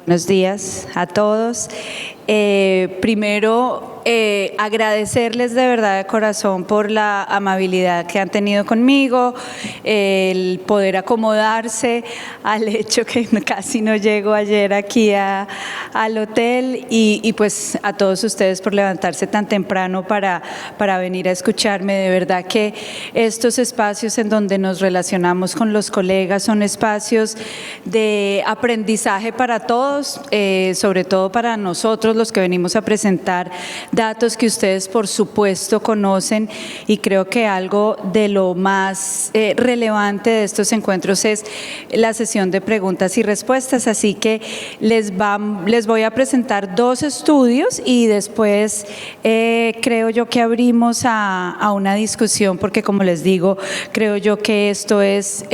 Buenos días a todos. Primero, agradecerles de verdad de corazón por la amabilidad que han tenido conmigo, el poder acomodarse al hecho que casi no llego ayer aquí al hotel y pues a todos ustedes por levantarse tan temprano para venir a escucharme. De verdad que estos espacios en donde nos relacionamos con los colegas son espacios de aprendizaje para todos, sobre todo para nosotros los que venimos a presentar datos que ustedes por supuesto conocen, y creo que algo de lo más relevante de estos encuentros es la sesión de preguntas y respuestas, así que les voy a presentar dos estudios y después creo yo que abrimos a una discusión, porque como les digo, creo yo que esto es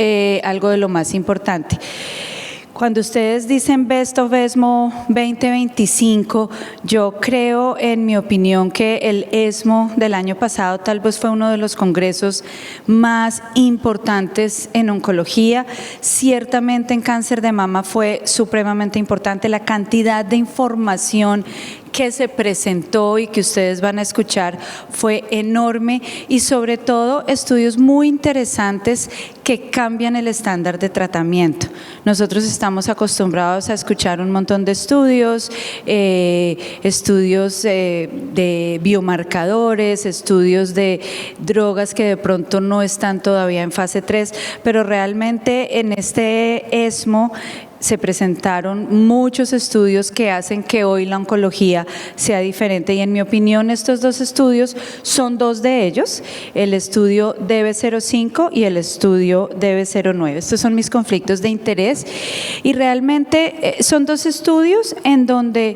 algo de lo más importante. Cuando ustedes dicen Best of ESMO 2025, yo creo, en mi opinión, que el ESMO del año pasado tal vez fue uno de los congresos más importantes en oncología. Ciertamente en cáncer de mama fue supremamente importante la cantidad de información que se presentó y que ustedes van a escuchar fue enorme, y sobre todo estudios muy interesantes que cambian el estándar de tratamiento. Nosotros estamos acostumbrados a escuchar un montón de estudios, de biomarcadores, estudios de drogas que de pronto no están todavía en fase 3, pero realmente en este ESMO se presentaron muchos estudios que hacen que hoy la oncología sea diferente, y en mi opinión estos dos estudios son dos de ellos, el estudio DB05 y el estudio DB09. Estos son mis conflictos de interés, y realmente son dos estudios en donde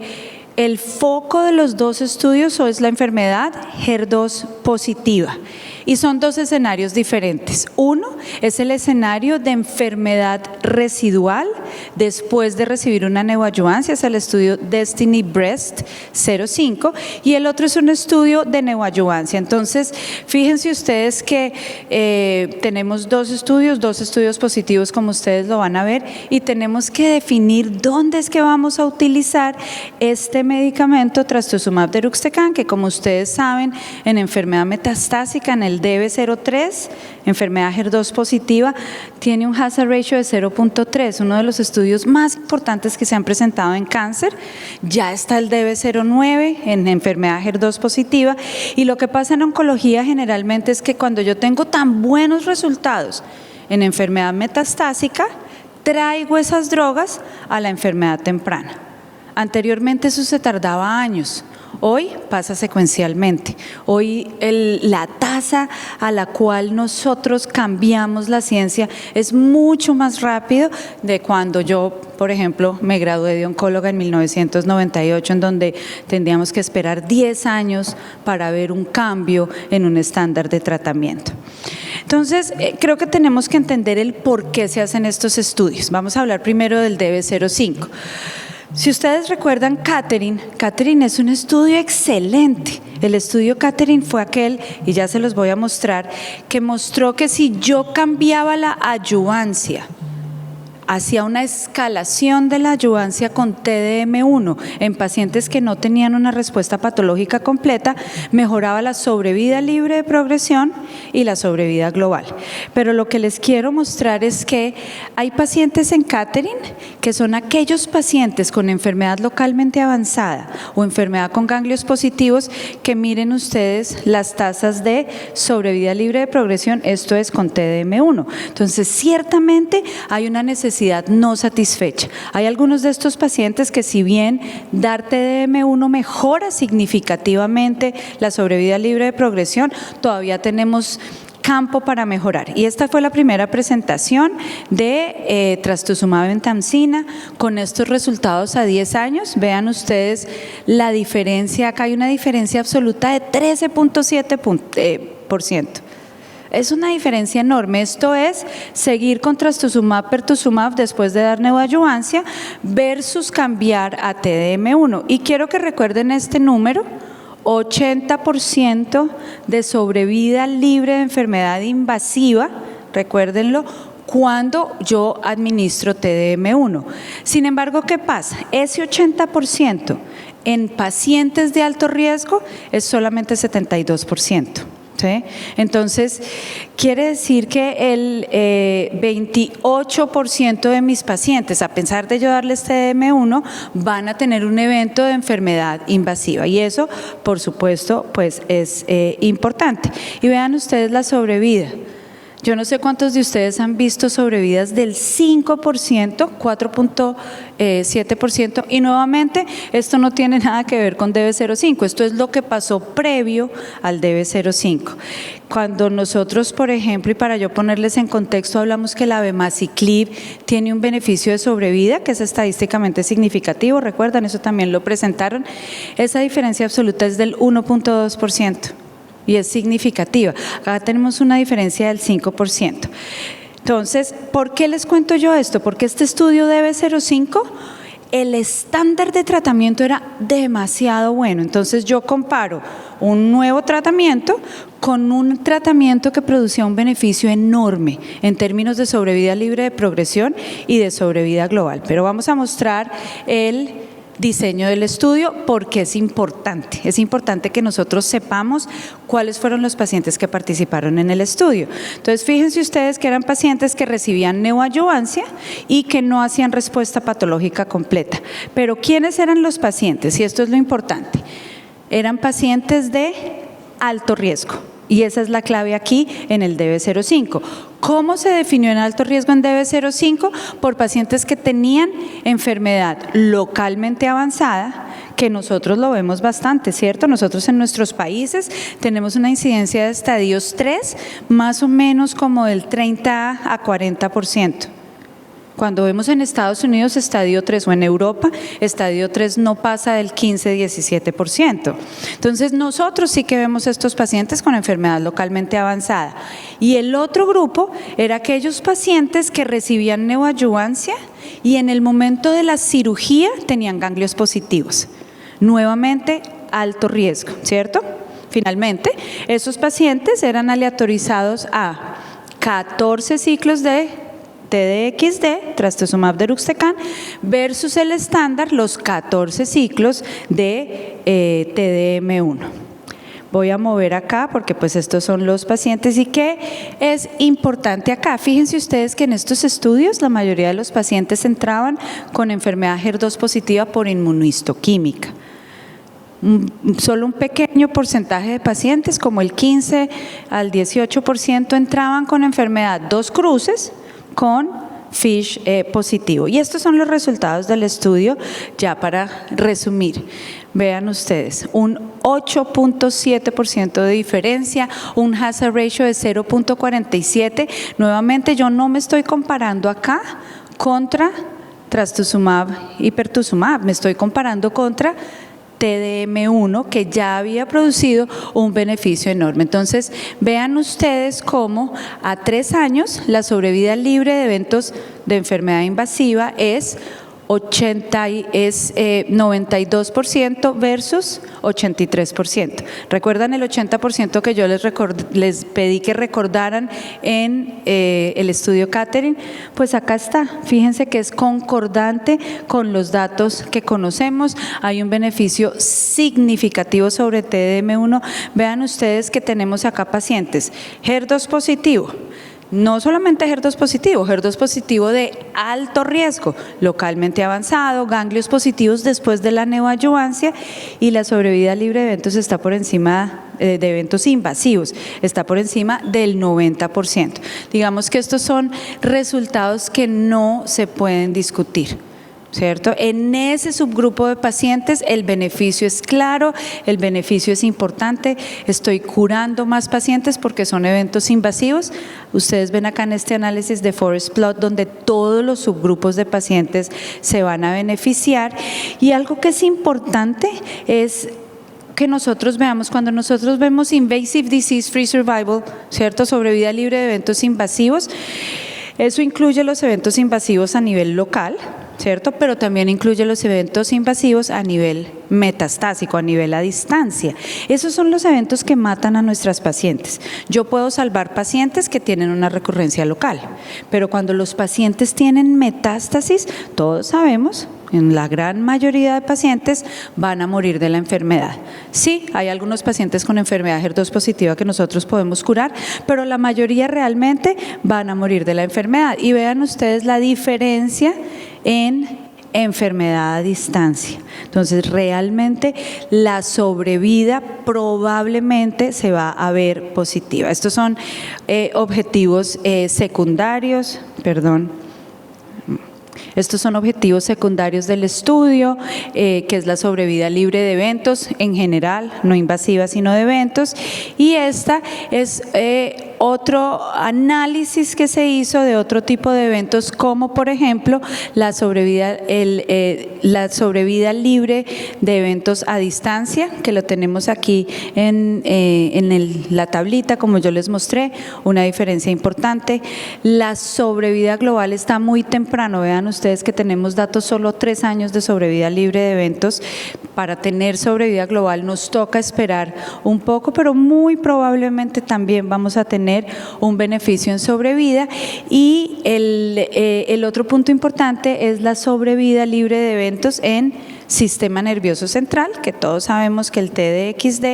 el foco de los dos estudios es la enfermedad HER2 positiva. Y son dos escenarios diferentes. Uno es el escenario de enfermedad residual después de recibir una neoadjuvancia, es el estudio Destiny Breast 05, y el otro es un estudio de neoadjuvancia. Entonces, fíjense ustedes que tenemos dos estudios positivos, como ustedes lo van a ver, y tenemos que definir dónde es que vamos a utilizar este medicamento trastuzumab deruxtecan, que como ustedes saben, en enfermedad metastásica, en el DB03, enfermedad HER2 positiva, tiene un hazard ratio de 0.3, uno de los estudios más importantes que se han presentado en cáncer. Ya está el DB09 en enfermedad HER2 positiva, y lo que pasa en oncología generalmente es que cuando yo tengo tan buenos resultados en enfermedad metastásica, traigo esas drogas a la enfermedad temprana. Anteriormente eso se tardaba años. Hoy pasa secuencialmente. Hoy la tasa a la cual nosotros cambiamos la ciencia es mucho más rápido de cuando yo, por ejemplo, me gradué de oncóloga en 1998, en donde tendríamos que esperar 10 años para ver un cambio en un estándar de tratamiento. Entonces, creo que tenemos que entender el por qué se hacen estos estudios. Vamos a hablar primero del DB05. Si ustedes recuerdan Catherine es un estudio excelente. El estudio Catherine fue aquel, y ya se los voy a mostrar, que mostró que si yo cambiaba la adjuvancia hacia una escalación de la adjuvancia con TDM1 en pacientes que no tenían una respuesta patológica completa, mejoraba la sobrevida libre de progresión y la sobrevida global. Pero lo que les quiero mostrar es que hay pacientes en Catherine que son aquellos pacientes con enfermedad localmente avanzada o enfermedad con ganglios positivos, que miren ustedes las tasas de sobrevida libre de progresión, esto es con TDM1. Entonces, ciertamente hay una necesidad no satisfecha. Hay algunos de estos pacientes que, si bien dar TDM1 mejora significativamente la sobrevida libre de progresión, todavía tenemos campo para mejorar. Y esta fue la primera presentación de trastuzumab emtansina con estos resultados a 10 años. Vean ustedes la diferencia, acá hay una diferencia absoluta de 13.7%. Es una diferencia enorme. Esto es seguir con trastuzumab pertuzumab después de dar neoadjuvancia versus cambiar a TDM1. Y quiero que recuerden este número: 80% de sobrevida libre de enfermedad invasiva, recuérdenlo, cuando yo administro TDM1. Sin embargo, ¿qué pasa? Ese 80% en pacientes de alto riesgo es solamente 72%. ¿Sí? Entonces, quiere decir que el 28% de mis pacientes, a pesar de yo darles TDM1, van a tener un evento de enfermedad invasiva, y eso, por supuesto, pues es importante. Y vean ustedes la sobrevida. Yo no sé cuántos de ustedes han visto sobrevidas del 5%, 4.7%, y nuevamente esto no tiene nada que ver con DB05, esto es lo que pasó previo al DB05. Cuando nosotros, por ejemplo, y para yo ponerles en contexto, hablamos que la abemaciclib tiene un beneficio de sobrevida que es estadísticamente significativo, recuerdan, eso también lo presentaron, esa diferencia absoluta es del 1.2%. y es significativa. Acá tenemos una diferencia del 5%. Entonces, ¿por qué les cuento yo esto? Porque este estudio DB05, el estándar de tratamiento era demasiado bueno. Entonces yo comparo un nuevo tratamiento con un tratamiento que producía un beneficio enorme en términos de sobrevida libre de progresión y de sobrevida global. Pero vamos a mostrar el diseño del estudio porque es importante que nosotros sepamos cuáles fueron los pacientes que participaron en el estudio. Entonces fíjense ustedes que eran pacientes que recibían neoadjuvancia y que no hacían respuesta patológica completa. Pero ¿quiénes eran los pacientes? Y esto es lo importante, eran pacientes de alto riesgo. Y esa es la clave aquí en el DB05. ¿Cómo se definió en alto riesgo en DB05? Por pacientes que tenían enfermedad localmente avanzada, que nosotros lo vemos bastante, ¿cierto? Nosotros en nuestros países tenemos una incidencia de estadios 3, más o menos como del 30 a 40%. Cuando vemos en Estados Unidos estadio 3 o en Europa, estadio 3 no pasa del 15-17%. Entonces nosotros sí que vemos estos pacientes con enfermedad localmente avanzada. Y el otro grupo era aquellos pacientes que recibían neoadjuvancia y en el momento de la cirugía tenían ganglios positivos. Nuevamente, alto riesgo, ¿cierto? Finalmente, esos pacientes eran aleatorizados a 14 ciclos de TDXD, trastuzumab deruxtecan, versus el estándar, los 14 ciclos de TDM1. Voy a mover acá porque pues estos son los pacientes. ¿Y qué es importante acá? Fíjense ustedes que en estos estudios la mayoría de los pacientes entraban con enfermedad HER2 positiva por inmunohistoquímica. Solo un pequeño porcentaje de pacientes, como el 15 al 18%, entraban con enfermedad 2 cruces, con FISH positivo. Y estos son los resultados del estudio, ya para resumir. Vean ustedes, un 8.7% de diferencia, un hazard ratio de 0.47. Nuevamente, yo no me estoy comparando acá contra trastuzumab y pertuzumab, me estoy comparando contra TDM1, que ya había producido un beneficio enorme. Entonces, vean ustedes cómo a 3 años la sobrevida libre de eventos de enfermedad invasiva es 92% versus 83%. ¿Recuerdan el 80% que yo les pedí que recordaran en el estudio Catherine? Pues acá está, fíjense que es concordante con los datos que conocemos, hay un beneficio significativo sobre TDM1. Vean ustedes que tenemos acá pacientes HER2 positivo, no solamente HER2 positivo de alto riesgo, localmente avanzado, ganglios positivos después de la neoadjuvancia, y la sobrevida libre de eventos está por encima de eventos invasivos, está por encima del 90%. Digamos que estos son resultados que no se pueden discutir, ¿cierto? En ese subgrupo de pacientes el beneficio es claro, el beneficio es importante, estoy curando más pacientes porque son eventos invasivos. Ustedes ven acá en este análisis de Forest Plot donde todos los subgrupos de pacientes se van a beneficiar. Y algo que es importante es que nosotros veamos, cuando nosotros vemos Invasive Disease Free Survival, ¿cierto? Sobrevida libre de eventos invasivos, eso incluye los eventos invasivos a nivel local, ¿cierto? Pero también incluye los eventos invasivos a nivel metastásico, a nivel a distancia. Esos son los eventos que matan a nuestras pacientes. Yo puedo salvar pacientes que tienen una recurrencia local, pero cuando los pacientes tienen metástasis, todos sabemos, en la gran mayoría de pacientes van a morir de la enfermedad. Sí, hay algunos pacientes con enfermedad HER2 positiva que nosotros podemos curar, pero la mayoría realmente van a morir de la enfermedad. Y vean ustedes la diferencia en enfermedad a distancia. Entonces, realmente la sobrevida probablemente se va a ver positiva. Estos son objetivos secundarios, Estos son objetivos secundarios del estudio, que es la sobrevida libre de eventos en general, no invasiva sino de eventos, y esta es otro análisis que se hizo de otro tipo de eventos, como por ejemplo la sobrevida libre de eventos a distancia, que lo tenemos aquí en la tablita, como yo les mostré, una diferencia importante. La sobrevida global está muy temprano, vean ustedes que tenemos datos solo 3 años de sobrevida libre de eventos. Para tener sobrevida global nos toca esperar un poco, pero muy probablemente también vamos a tener un beneficio en sobrevida. Y el otro punto importante es la sobrevida libre de eventos en sistema nervioso central, que todos sabemos que el TDXD,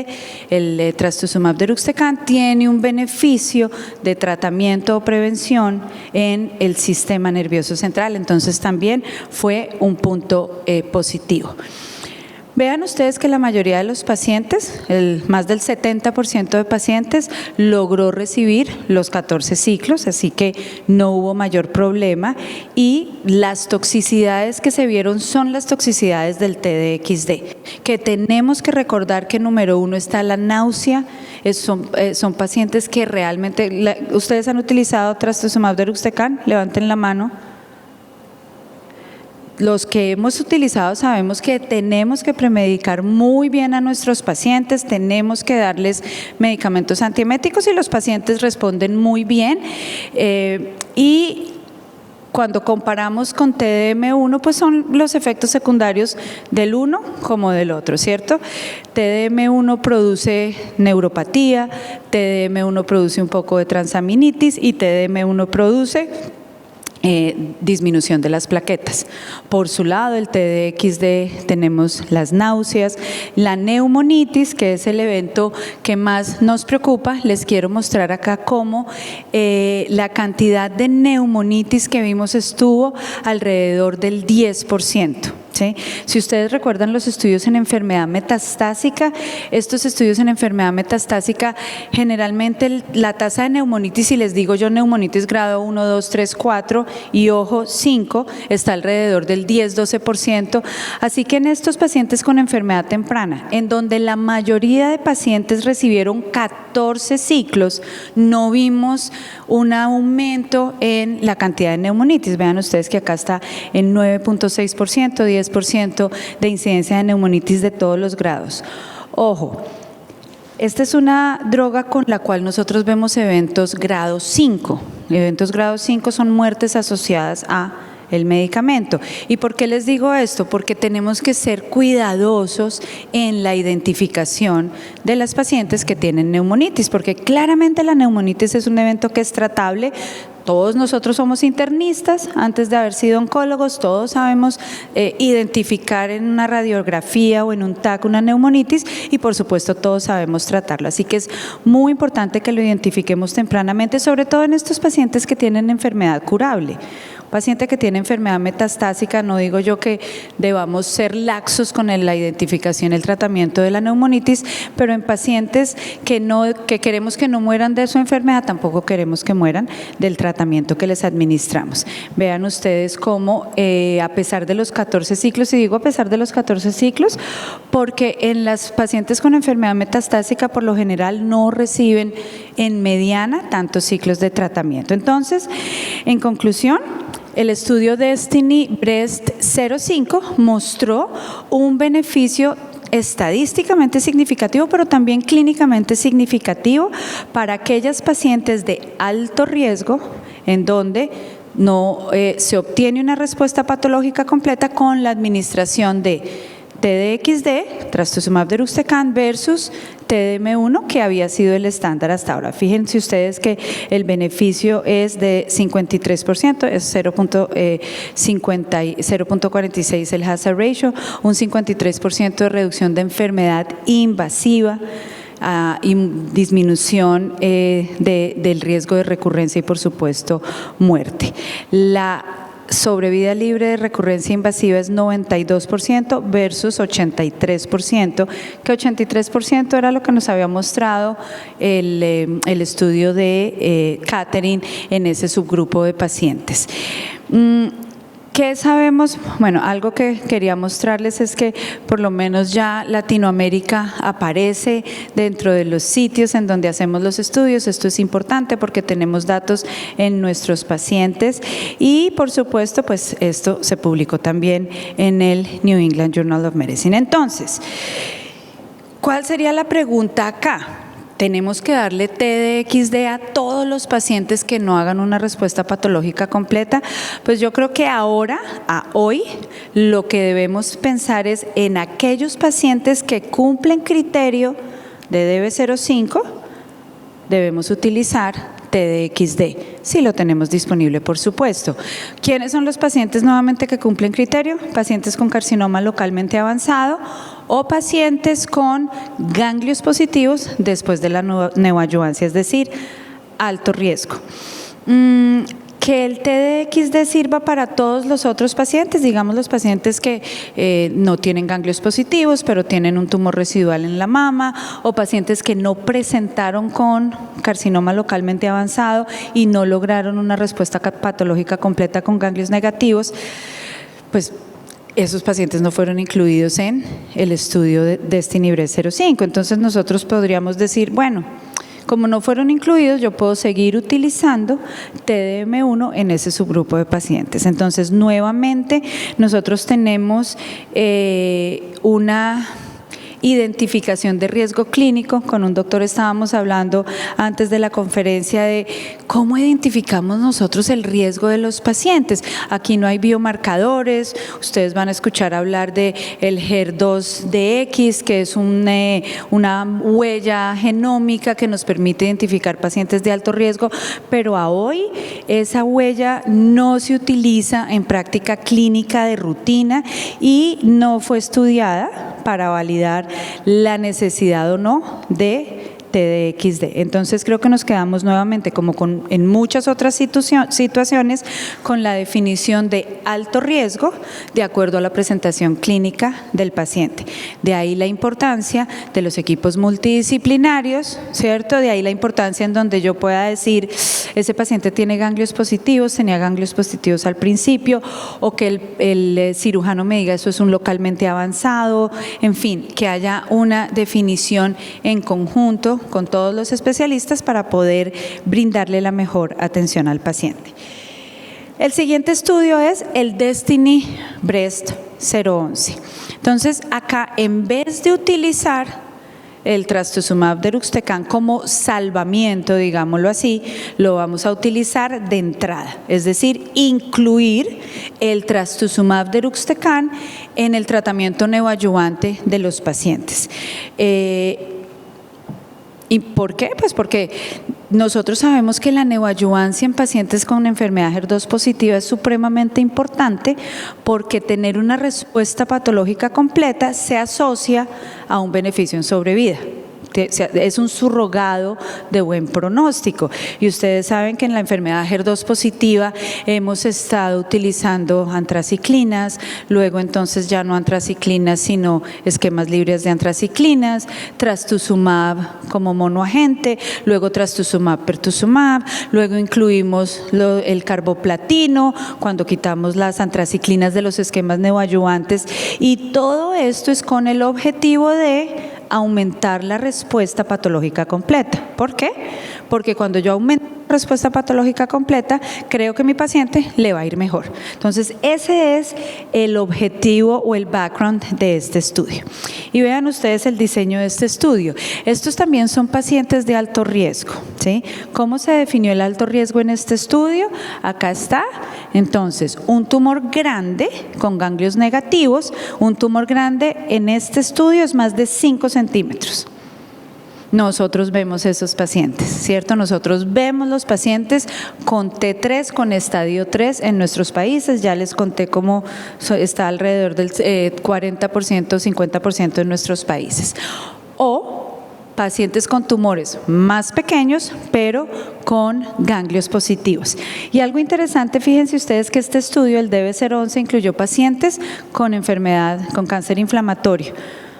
el trastuzumab deruxtecan, tiene un beneficio de tratamiento o prevención en el sistema nervioso central. Entonces también fue un punto positivo. Vean ustedes que la mayoría de los pacientes, más del 70% de pacientes, logró recibir los 14 ciclos, así que no hubo mayor problema, y las toxicidades que se vieron son las toxicidades del TDXD, que tenemos que recordar que número 1 está la náusea. Son pacientes que realmente, ¿ustedes han utilizado trastuzumab deruxtecan? Levanten la mano. Los que hemos utilizado sabemos que tenemos que premedicar muy bien a nuestros pacientes, tenemos que darles medicamentos antieméticos y los pacientes responden muy bien. Y cuando comparamos con TDM1, pues son los efectos secundarios del uno como del otro, ¿cierto? TDM1 produce neuropatía, TDM1 produce un poco de transaminitis y TDM1 produce disminución de las plaquetas. Por su lado, el TDXD, tenemos las náuseas, la neumonitis, que es el evento que más nos preocupa. Les quiero mostrar acá cómo la cantidad de neumonitis que vimos estuvo alrededor del 10%. ¿Sí? Si ustedes recuerdan los estudios en enfermedad metastásica, estos estudios en enfermedad metastásica, generalmente la tasa de neumonitis, si les digo yo neumonitis grado 1, 2, 3, 4 y ojo 5, está alrededor del 10-12%. Así que en estos pacientes con enfermedad temprana, en donde la mayoría de pacientes recibieron 14 ciclos, no vimos un aumento en la cantidad de neumonitis. Vean ustedes que acá está en 9.6%, 10% de incidencia de neumonitis de todos los grados. Ojo, esta es una droga con la cual nosotros vemos eventos grado 5. Eventos grado 5 son muertes asociadas a el medicamento. ¿Y por qué les digo esto? Porque tenemos que ser cuidadosos en la identificación de las pacientes que tienen neumonitis, porque claramente la neumonitis es un evento que es tratable. Todos nosotros somos internistas antes de haber sido oncólogos, todos sabemos identificar en una radiografía o en un TAC una neumonitis y por supuesto todos sabemos tratarlo. Así que es muy importante que lo identifiquemos tempranamente, sobre todo en estos pacientes que tienen enfermedad curable. Paciente que tiene enfermedad metastásica, no digo yo que debamos ser laxos con la identificación y el tratamiento de la neumonitis, pero en pacientes que queremos que no mueran de su enfermedad, tampoco queremos que mueran del tratamiento que les administramos. Vean ustedes cómo a pesar de los 14 ciclos, y digo a pesar de los 14 ciclos, porque en las pacientes con enfermedad metastásica por lo general no reciben en mediana tantos ciclos de tratamiento. Entonces, en conclusión, el estudio Destiny Breast 05 mostró un beneficio estadísticamente significativo, pero también clínicamente significativo para aquellas pacientes de alto riesgo en donde no se obtiene una respuesta patológica completa con la administración de TDXD, trastuzumab deruxtecan, versus TDM1, que había sido el estándar hasta ahora. Fíjense ustedes que el beneficio es de 53%, es 0.46 el hazard ratio, un 53% de reducción de enfermedad invasiva, y disminución del riesgo de recurrencia y, por supuesto, muerte. La sobrevida libre de recurrencia invasiva es 92% versus 83%, que 83% era lo que nos había mostrado el estudio de Catherine en ese subgrupo de pacientes. ¿Qué sabemos? Bueno, algo que quería mostrarles es que por lo menos ya Latinoamérica aparece dentro de los sitios en donde hacemos los estudios. Esto es importante porque tenemos datos en nuestros pacientes y, por supuesto, pues esto se publicó también en el New England Journal of Medicine. Entonces, ¿cuál sería la pregunta acá? ¿Tenemos que darle TDXD a todos los pacientes que no hagan una respuesta patológica completa? Pues yo creo que hoy, lo que debemos pensar es en aquellos pacientes que cumplen criterio de DB05, debemos utilizar TDXD, si lo tenemos disponible, por supuesto. ¿Quiénes son los pacientes nuevamente que cumplen criterio? Pacientes con carcinoma localmente avanzado o pacientes con ganglios positivos después de la neoadyuvancia, es decir, alto riesgo. Que el TDXD sirva para todos los otros pacientes, digamos los pacientes que no tienen ganglios positivos, pero tienen un tumor residual en la mama, o pacientes que no presentaron con carcinoma localmente avanzado y no lograron una respuesta patológica completa con ganglios negativos, pues esos pacientes no fueron incluidos en el estudio de DESTINY-Breast05. Entonces nosotros podríamos decir, bueno, como no fueron incluidos, yo puedo seguir utilizando TDM1 en ese subgrupo de pacientes. Entonces, nuevamente, nosotros tenemos una identificación de riesgo clínico. Con un doctor estábamos hablando antes de la conferencia de cómo identificamos nosotros el riesgo de los pacientes. Aquí no hay biomarcadores, ustedes van a escuchar hablar de el HER2-DX, que es una huella genómica que nos permite identificar pacientes de alto riesgo, pero a hoy esa huella no se utiliza en práctica clínica de rutina y no fue estudiada para validar la necesidad o no de TDXD. Entonces creo que nos quedamos nuevamente, como en muchas otras situaciones, con la definición de alto riesgo de acuerdo a la presentación clínica del paciente. De ahí la importancia de los equipos multidisciplinarios, ¿cierto? De ahí la importancia en donde yo pueda decir, ese paciente tiene ganglios positivos, tenía ganglios positivos al principio, o que el cirujano me diga, eso es un localmente avanzado, en fin, que haya una definición en conjunto con todos los especialistas para poder brindarle la mejor atención al paciente. El siguiente estudio es el DESTINY-Breast011. Entonces, acá en vez de utilizar el trastuzumab deruxtecan como salvamiento, digámoslo así, lo vamos a utilizar de entrada, es decir, incluir el trastuzumab deruxtecan en el tratamiento neoadyuvante de los pacientes. ¿Y por qué? Pues porque nosotros sabemos que la neoadyuvancia en pacientes con enfermedad HER2 positiva es supremamente importante, porque tener una respuesta patológica completa se asocia a un beneficio en sobrevida. Es un surrogado de buen pronóstico, y ustedes saben que en la enfermedad HER2 positiva hemos estado utilizando antraciclinas, luego entonces ya no antraciclinas sino esquemas libres de antraciclinas, trastuzumab como monoagente, luego trastuzumab pertuzumab, luego incluimos el carboplatino cuando quitamos las antraciclinas de los esquemas neoadyuvantes, y todo esto es con el objetivo de aumentar la respuesta patológica completa. ¿Por qué? Porque cuando yo aumento la respuesta patológica completa, creo que mi paciente le va a ir mejor. Entonces, ese es el objetivo o el background de este estudio. Y vean ustedes el diseño de este estudio. Estos también son pacientes de alto riesgo, ¿sí? ¿Cómo se definió el alto riesgo en este estudio? Acá está. Entonces, un tumor grande con ganglios negativos, un tumor grande en este estudio es más de 5 centímetros. Nosotros vemos esos pacientes, ¿cierto? Nosotros vemos los pacientes con T3, con estadio 3 en nuestros países. Ya les conté cómo está alrededor del 40%, 50% en nuestros países. O pacientes con tumores más pequeños, pero con ganglios positivos. Y algo interesante, fíjense ustedes que este estudio, el DB011, incluyó pacientes con enfermedad, con cáncer inflamatorio.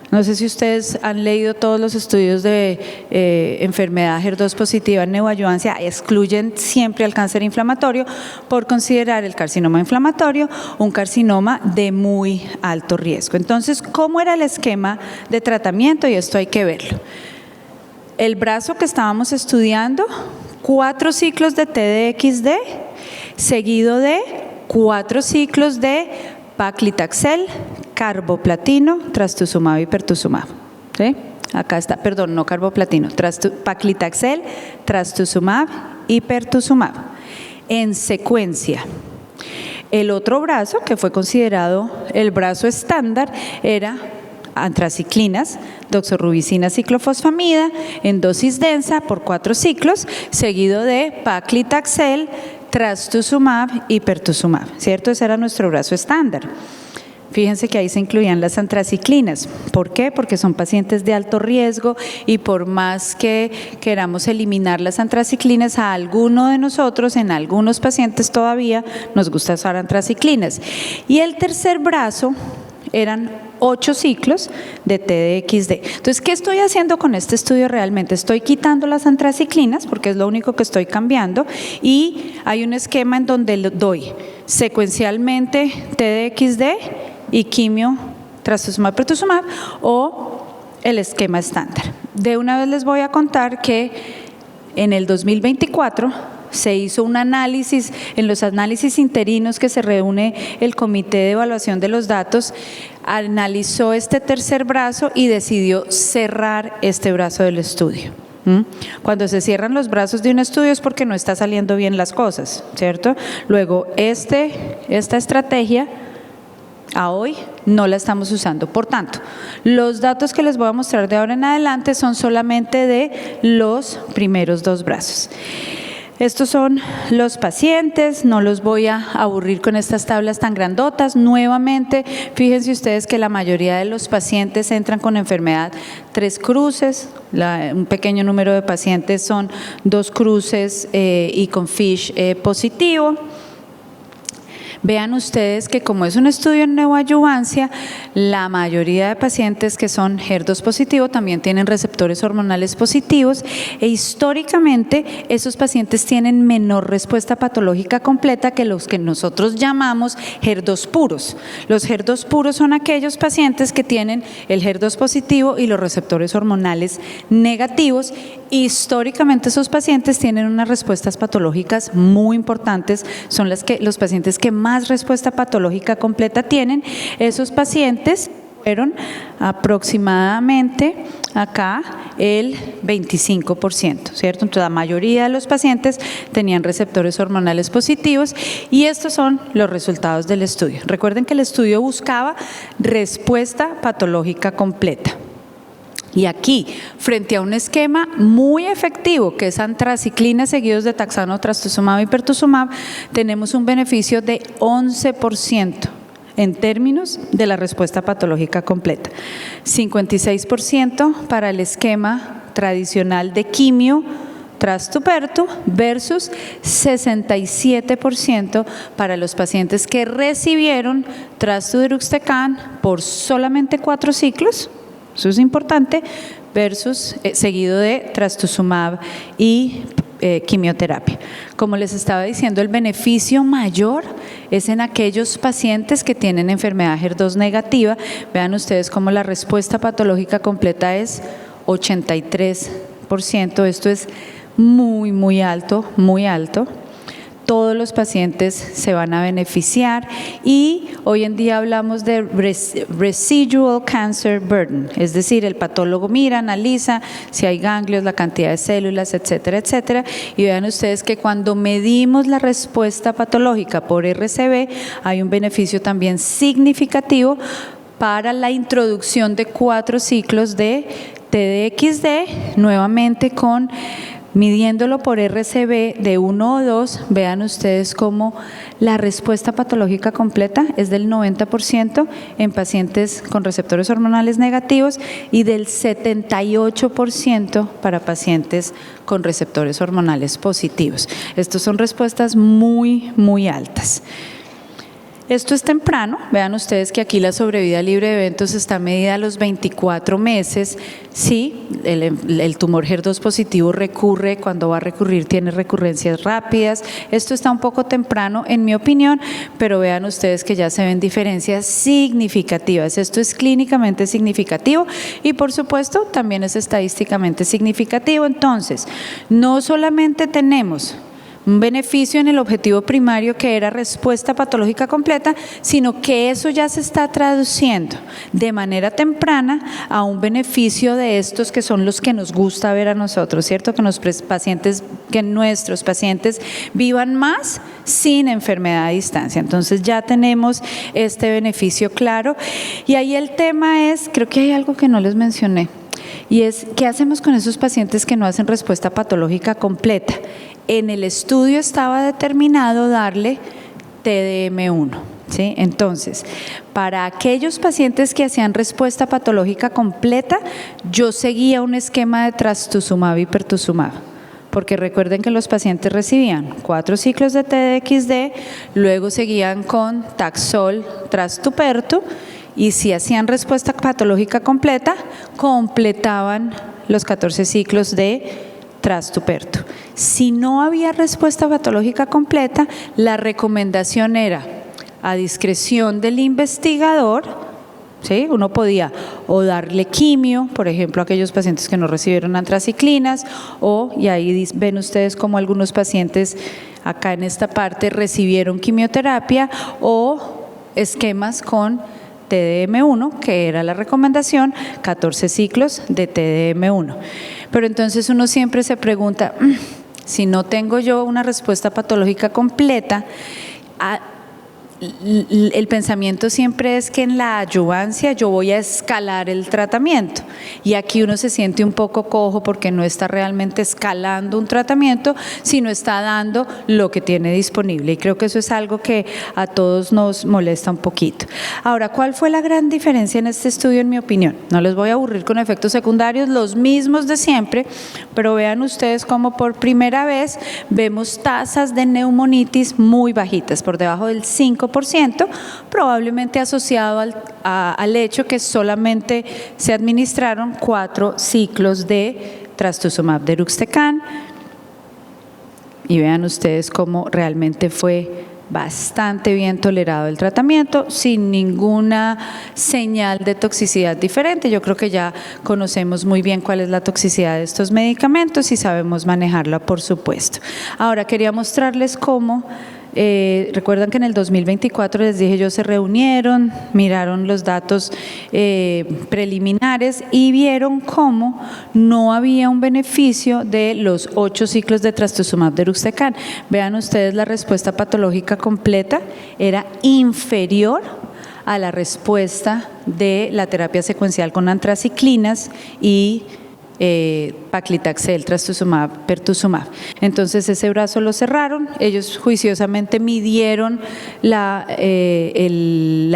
No sé si ustedes han leído todos los estudios de enfermedad HER2 positiva en neoadjuvancia, excluyen siempre al cáncer inflamatorio por considerar el carcinoma inflamatorio un carcinoma de muy alto riesgo. Entonces, ¿cómo era el esquema de tratamiento? Y esto hay que verlo. El brazo que estábamos estudiando, 4 ciclos de TDXD, seguido de 4 ciclos de paclitaxel, carboplatino, trastuzumab y pertuzumab. ¿Sí? Acá está, perdón, no carboplatino, paclitaxel, trastuzumab y pertuzumab. En secuencia, el otro brazo, que fue considerado el brazo estándar, era antraciclinas, doxorubicina, ciclofosfamida, en dosis densa por 4 ciclos, seguido de paclitaxel, trastuzumab y pertuzumab, ¿cierto? Ese era nuestro brazo estándar. Fíjense que ahí se incluían las antraciclinas. ¿Por qué? Porque son pacientes de alto riesgo y por más que queramos eliminar las antraciclinas, a alguno de nosotros, en algunos pacientes todavía, nos gusta usar antraciclinas. Y el tercer brazo eran 8 ciclos de TDXD. Entonces, ¿qué estoy haciendo con este estudio realmente? Estoy quitando las antraciclinas porque es lo único que estoy cambiando y hay un esquema en donde doy secuencialmente TDXD y quimio, trastuzumab, pertuzumab o el esquema estándar. De una vez les voy a contar que en el 2024 se hizo un análisis, en los análisis interinos que se reúne el Comité de Evaluación de los Datos, analizó este tercer brazo y decidió cerrar este brazo del estudio. Cuando se cierran los brazos de un estudio es porque no está saliendo bien las cosas, ¿cierto? Luego, esta estrategia a hoy no la estamos usando. Por tanto, los datos que les voy a mostrar de ahora en adelante son solamente de los primeros 2 brazos. Estos son los pacientes, no los voy a aburrir con estas tablas tan grandotas. Nuevamente, fíjense ustedes que la mayoría de los pacientes entran con enfermedad 3 cruces, un pequeño número de pacientes son 2 cruces y con FISH positivo. Vean ustedes que como es un estudio en neoadjuvancia, la mayoría de pacientes que son HER2 positivo también tienen receptores hormonales positivos e históricamente esos pacientes tienen menor respuesta patológica completa que los que nosotros llamamos HER2 puros. Los HER2 puros son aquellos pacientes que tienen el HER2 positivo y los receptores hormonales negativos. Históricamente esos pacientes tienen unas respuestas patológicas muy importantes, son los pacientes que más respuesta patológica completa tienen. Esos pacientes fueron aproximadamente acá el 25%, ¿cierto? Entonces la mayoría de los pacientes tenían receptores hormonales positivos y estos son los resultados del estudio. Recuerden que el estudio buscaba respuesta patológica completa. Y aquí, frente a un esquema muy efectivo, que es antraciclina seguidos de taxano, trastuzumab y pertuzumab, tenemos un beneficio de 11% en términos de la respuesta patológica completa. 56% para el esquema tradicional de quimio, trastuperto versus 67% para los pacientes que recibieron trastuderuxtecan por solamente 4 ciclos. Eso es importante, versus seguido de trastuzumab y quimioterapia. Como les estaba diciendo, el beneficio mayor es en aquellos pacientes que tienen enfermedad HER2 negativa. Vean ustedes cómo la respuesta patológica completa es 83%. Esto es muy alto, muy alto. Todos los pacientes se van a beneficiar y hoy en día hablamos de residual cancer burden, es decir, el patólogo mira, analiza si hay ganglios, la cantidad de células, etcétera, etcétera, y vean ustedes que cuando medimos la respuesta patológica por RCB hay un beneficio también significativo para la introducción de 4 ciclos de TDXD, nuevamente midiéndolo por RCB de 1 o 2, vean ustedes cómo la respuesta patológica completa es del 90% en pacientes con receptores hormonales negativos y del 78% para pacientes con receptores hormonales positivos. Estas son respuestas muy altas. Esto es temprano, vean ustedes que aquí la sobrevida libre de eventos está medida a los 24 meses. Sí, el tumor HER2 positivo recurre, cuando va a recurrir tiene recurrencias rápidas. Esto está un poco temprano en mi opinión, pero vean ustedes que ya se ven diferencias significativas. Esto es clínicamente significativo y por supuesto también es estadísticamente significativo. Entonces, no solamente tenemos un beneficio en el objetivo primario que era respuesta patológica completa, sino que eso ya se está traduciendo de manera temprana a un beneficio de estos que son los que nos gusta ver a nosotros, ¿cierto? Que nuestros pacientes vivan más sin enfermedad a distancia. Entonces ya tenemos este beneficio claro y ahí el tema es, creo que hay algo que no les mencioné, y es, ¿qué hacemos con esos pacientes que no hacen respuesta patológica completa? En el estudio estaba determinado darle TDM1, ¿sí? Entonces, para aquellos pacientes que hacían respuesta patológica completa, yo seguía un esquema de trastuzumab y pertuzumab, porque recuerden que los pacientes recibían 4 ciclos de TDXD, luego seguían con Taxol, Trastupertu, y si hacían respuesta patológica completa, completaban los 14 ciclos de Trastupertu. Si no había respuesta patológica completa, la recomendación era a discreción del investigador, ¿sí? Uno podía o darle quimio, por ejemplo, a aquellos pacientes que no recibieron antraciclinas, y ahí ven ustedes como algunos pacientes acá en esta parte recibieron quimioterapia o esquemas con TDM1, que era la recomendación, 14 ciclos de TDM1. Pero entonces uno siempre se pregunta, si no tengo yo una respuesta patológica completa, el pensamiento siempre es que en la adyuvancia yo voy a escalar el tratamiento y aquí uno se siente un poco cojo porque no está realmente escalando un tratamiento, sino está dando lo que tiene disponible y creo que eso es algo que a todos nos molesta un poquito. Ahora, ¿cuál fue la gran diferencia en este estudio en mi opinión? No les voy a aburrir con efectos secundarios, los mismos de siempre, pero vean ustedes cómo por primera vez vemos tasas de neumonitis muy bajitas, por debajo del 5%, probablemente asociado al hecho que solamente se administraron 4 ciclos de trastuzumab deruxtecan y vean ustedes cómo realmente fue bastante bien tolerado el tratamiento sin ninguna señal de toxicidad diferente. Yo creo que ya conocemos muy bien cuál es la toxicidad de estos medicamentos y sabemos manejarla, por supuesto. Ahora quería mostrarles cómo recuerdan que en el 2024 les dije yo, se reunieron, miraron los datos preliminares y vieron cómo no había un beneficio de los 8 ciclos de trastuzumab deruxtecan. Vean ustedes, la respuesta patológica completa era inferior a la respuesta de la terapia secuencial con antraciclinas y paclitaxel, trastuzumab, pertuzumab. Entonces ese brazo lo cerraron, ellos juiciosamente midieron la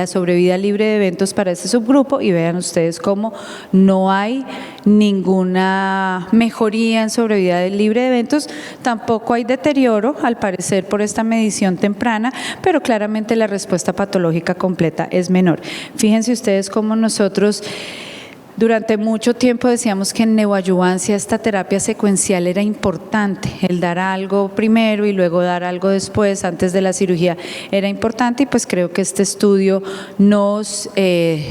sobrevida libre de eventos para ese subgrupo y vean ustedes cómo no hay ninguna mejoría en sobrevida libre de eventos, tampoco hay deterioro al parecer por esta medición temprana, pero claramente la respuesta patológica completa es menor. Fíjense ustedes cómo nosotros Durante mucho tiempo decíamos que en neoadyuvancia esta terapia secuencial era importante, el dar algo primero y luego dar algo después, antes de la cirugía, era importante, y pues creo que este estudio nos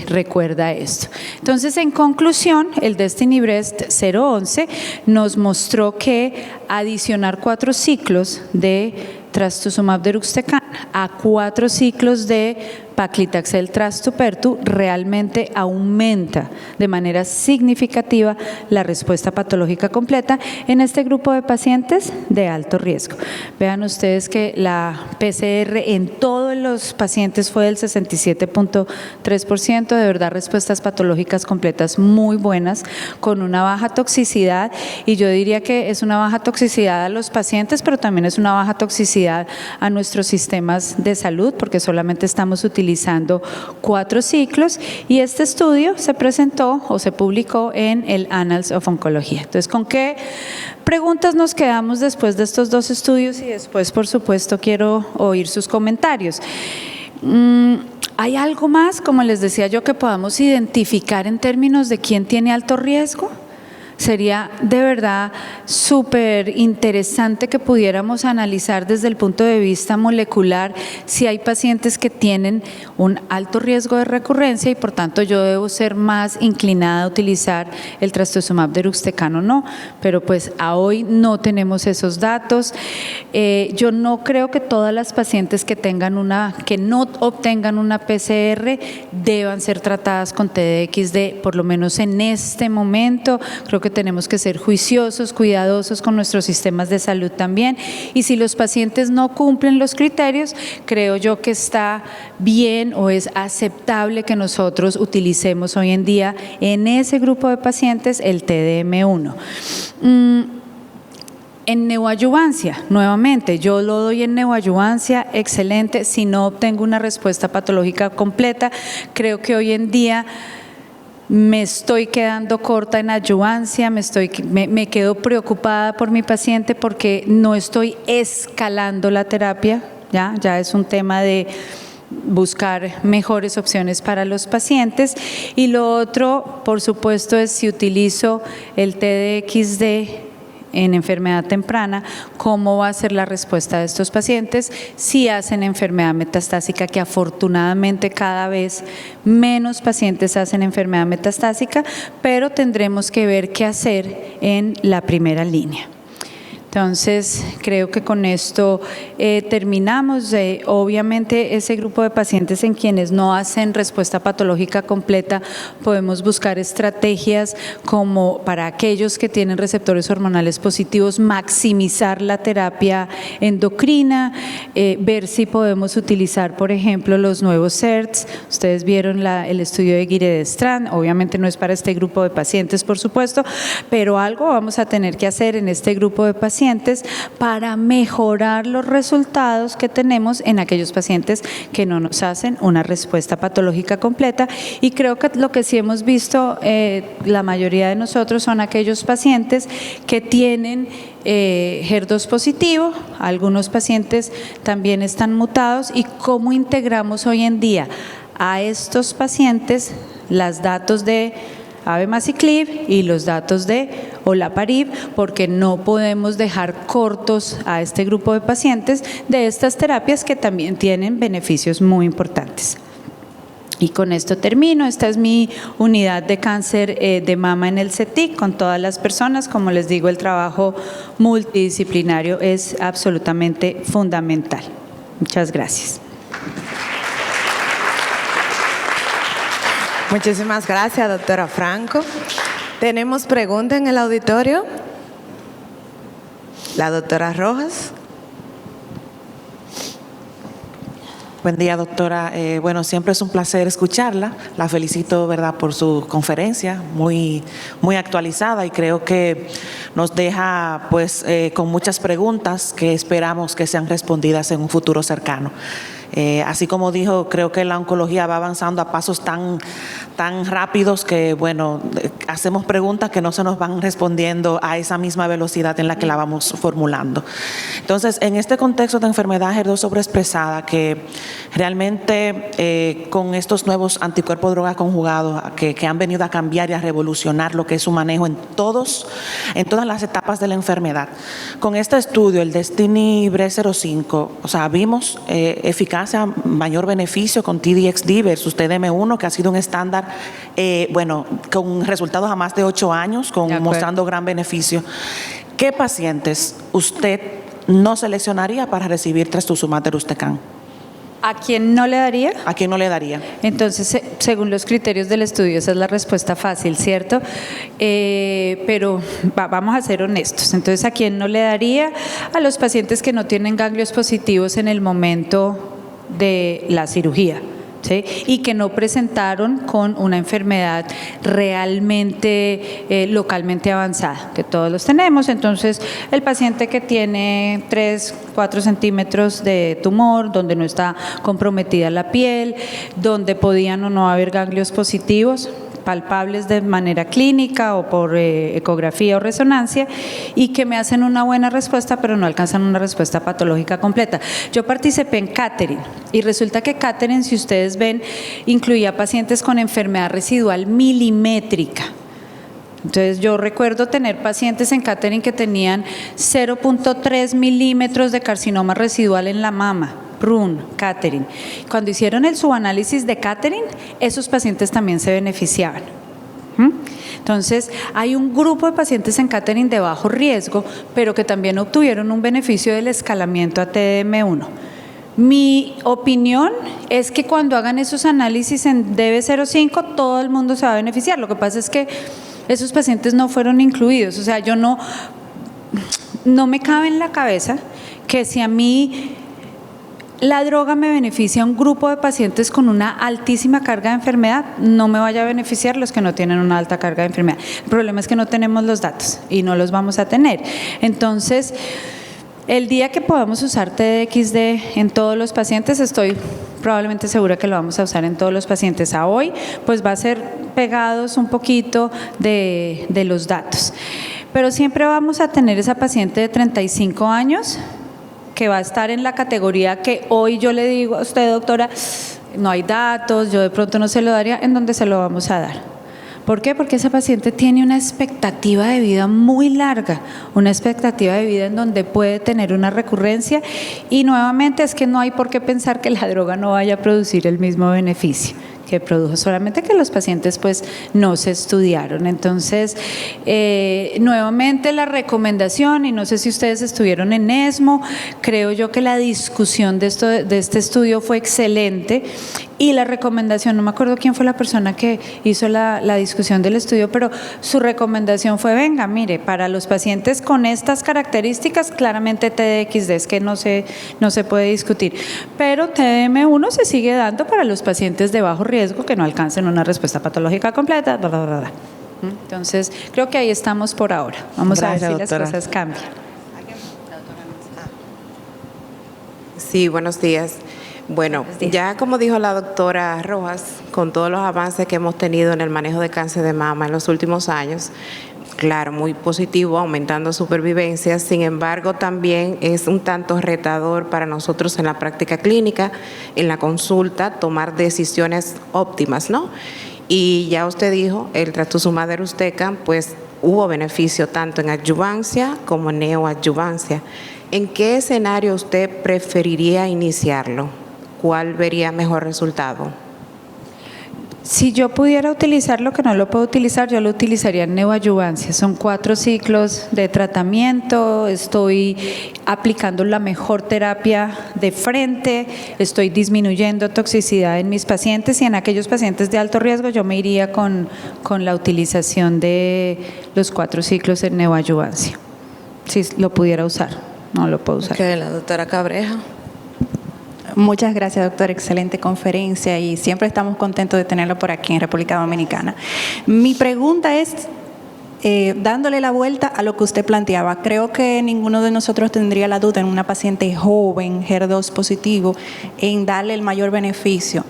recuerda esto. Entonces, en conclusión, el Destiny Breast 011 nos mostró que adicionar 4 ciclos de trastuzumab deruxtecan a 4 ciclos de paclitaxel trastupertu realmente aumenta de manera significativa la respuesta patológica completa en este grupo de pacientes de alto riesgo. Vean ustedes que la PCR en todos los pacientes fue del 67.3%, de verdad respuestas patológicas completas muy buenas, con una baja toxicidad, y yo diría que es una baja toxicidad a los pacientes, pero también es una baja toxicidad a nuestros sistemas de salud, porque solamente estamos utilizando 4 ciclos, y este estudio se presentó o se publicó en el Annals of Oncología. Entonces, ¿con qué preguntas nos quedamos después de estos 2 estudios? Y después, por supuesto, quiero oír sus comentarios. ¿Hay algo más, como les decía yo, que podamos identificar en términos de quién tiene alto riesgo? Sería de verdad súper interesante que pudiéramos analizar desde el punto de vista molecular si hay pacientes que tienen un alto riesgo de recurrencia y por tanto yo debo ser más inclinada a utilizar el trastuzumab deruxtecan o no, pero pues a hoy no tenemos esos datos. Yo no creo que todas las pacientes que no obtengan una PCR deban ser tratadas con TDXD, por lo menos en este momento. Creo que tenemos que ser juiciosos, cuidadosos con nuestros sistemas de salud también, y si los pacientes no cumplen los criterios, creo yo que está bien o es aceptable que nosotros utilicemos hoy en día en ese grupo de pacientes el TDM1. En neoadyuvancia, nuevamente, yo lo doy en neoadyuvancia, excelente. Si no obtengo una respuesta patológica completa, creo que hoy en día me estoy quedando corta en adyuvancia, me quedo preocupada por mi paciente porque no estoy escalando la terapia, ya es un tema de buscar mejores opciones para los pacientes. Y lo otro, por supuesto, es si utilizo el TDXD en enfermedad temprana, ¿cómo va a ser la respuesta de estos pacientes si hacen enfermedad metastásica? Que afortunadamente cada vez menos pacientes hacen enfermedad metastásica, pero tendremos que ver qué hacer en la primera línea. Entonces, creo que con esto terminamos. Obviamente, ese grupo de pacientes en quienes no hacen respuesta patológica completa, podemos buscar estrategias como para aquellos que tienen receptores hormonales positivos, maximizar la terapia endocrina, ver si podemos utilizar, por ejemplo, los nuevos SERTs. Ustedes vieron el estudio de Giredestrant, obviamente no es para este grupo de pacientes, por supuesto, pero algo vamos a tener que hacer en este grupo de pacientes para mejorar los resultados que tenemos en aquellos pacientes que no nos hacen una respuesta patológica completa. Y creo que lo que sí hemos visto, la mayoría de nosotros, son aquellos pacientes que tienen HER2 positivo, algunos pacientes también están mutados, y cómo integramos hoy en día a estos pacientes los datos de abemaciclib y los datos de olaparib, porque no podemos dejar cortos a este grupo de pacientes de estas terapias que también tienen beneficios muy importantes. Y con esto termino. Esta es mi unidad de cáncer de mama en el CETIC con todas las personas. Como les digo, el trabajo multidisciplinario es absolutamente fundamental. Muchas gracias. Muchísimas gracias, doctora Franco. ¿Tenemos preguntas en el auditorio? La doctora Rojas. Buen día, doctora. Bueno, siempre es un placer escucharla. La felicito, ¿verdad?, por su conferencia, muy actualizada, y creo que nos deja pues con muchas preguntas que esperamos que sean respondidas en un futuro cercano. Así como dijo, creo que la oncología va avanzando a pasos tan rápidos que, bueno, hacemos preguntas que no se nos van respondiendo a esa misma velocidad en la que la vamos formulando. Entonces, en este contexto de enfermedad HER2 sobreexpresada, que realmente con estos nuevos anticuerpos droga conjugados que han venido a cambiar y a revolucionar lo que es su manejo en todas las etapas de la enfermedad, con este estudio, el DESTINY-Breast05, o sea, vimos eficacia, mayor beneficio con T-DXd versus TDM1, que ha sido un estándar, con resultados a más de 8 años, mostrando gran beneficio. ¿Qué pacientes usted no seleccionaría para recibir trastuzumab deruxtecan? ¿A quién no le daría? ¿A quién no le daría? Entonces, según los criterios del estudio, esa es la respuesta fácil, ¿cierto? Pero vamos a ser honestos. Entonces, ¿a quién no le daría? A los pacientes que no tienen ganglios positivos en el momento de la cirugía, ¿sí? Y que no presentaron con una enfermedad realmente localmente avanzada, que todos los tenemos. Entonces, el paciente que tiene 3, 4 centímetros de tumor, donde no está comprometida la piel, donde podían o no haber ganglios positivos palpables de manera clínica o por ecografía o resonancia, y que me hacen una buena respuesta, pero no alcanzan una respuesta patológica completa. Yo participé en Catherine y resulta que Catherine, si ustedes ven, incluía pacientes con enfermedad residual milimétrica. Entonces, yo recuerdo tener pacientes en Catherine que tenían 0.3 milímetros de carcinoma residual en la mama. Prun, Catherine. Cuando hicieron el subanálisis de Catherine, esos pacientes también se beneficiaban. Entonces, hay un grupo de pacientes en Catherine de bajo riesgo, pero que también obtuvieron un beneficio del escalamiento a TDM1. Mi opinión es que cuando hagan esos análisis en DB05, todo el mundo se va a beneficiar. Lo que pasa es que esos pacientes no fueron incluidos. O sea, yo no me cabe en la cabeza que si a mí la droga me beneficia a un grupo de pacientes con una altísima carga de enfermedad, no me vaya a beneficiar los que no tienen una alta carga de enfermedad. El problema es que no tenemos los datos y no los vamos a tener. Entonces, el día que podamos usar TDXd en todos los pacientes, estoy probablemente segura que lo vamos a usar en todos los pacientes. A hoy, pues va a ser pegados un poquito de los datos. Pero siempre vamos a tener esa paciente de 35 años que va a estar en la categoría que hoy yo le digo a usted, doctora, no hay datos, yo de pronto no se lo daría, ¿en dónde se lo vamos a dar? ¿Por qué? Porque esa paciente tiene una expectativa de vida muy larga, una expectativa de vida en donde puede tener una recurrencia, y nuevamente es que no hay por qué pensar que la droga no vaya a producir el mismo beneficio que produjo, solamente que los pacientes pues no se estudiaron. Entonces, nuevamente la recomendación, y no sé si ustedes estuvieron en ESMO, creo yo que la discusión de este estudio fue excelente, y la recomendación, no me acuerdo quién fue la persona que hizo la discusión del estudio, pero su recomendación fue, venga, mire, para los pacientes con estas características, claramente TDXd es que no se puede discutir, pero TDM1 se sigue dando para los pacientes de bajo riesgo que no alcancen una respuesta patológica completa, bla, bla, bla, bla. Entonces, creo que ahí estamos por ahora. Vamos a ver si las cosas cambian. Sí, buenos días. Bueno, ya como dijo la doctora Rojas, con todos los avances que hemos tenido en el manejo de cáncer de mama en los últimos años, claro, muy positivo, aumentando supervivencia. Sin embargo, también es un tanto retador para nosotros en la práctica clínica, en la consulta, tomar decisiones óptimas, ¿no? Y ya usted dijo, el trastuzumab deruxtecan, pues hubo beneficio tanto en adyuvancia como en neoadyuvancia. ¿En qué escenario usted preferiría iniciarlo? ¿Cuál vería mejor resultado? Si yo pudiera utilizar lo que no lo puedo utilizar, yo lo utilizaría en neoadyuvancia. Son 4 ciclos de tratamiento, estoy aplicando la mejor terapia de frente, estoy disminuyendo toxicidad en mis pacientes, y en aquellos pacientes de alto riesgo yo me iría con la utilización de los 4 ciclos en neoadyuvancia. Si lo pudiera usar, no lo puedo usar. La doctora Cabreja. Muchas gracias, doctor. Excelente conferencia y siempre estamos contentos de tenerlo por aquí en República Dominicana. Mi pregunta es dándole la vuelta a lo que usted planteaba, creo que ninguno de nosotros tendría la duda en una paciente joven, HER2 positivo, en darle el mayor beneficio.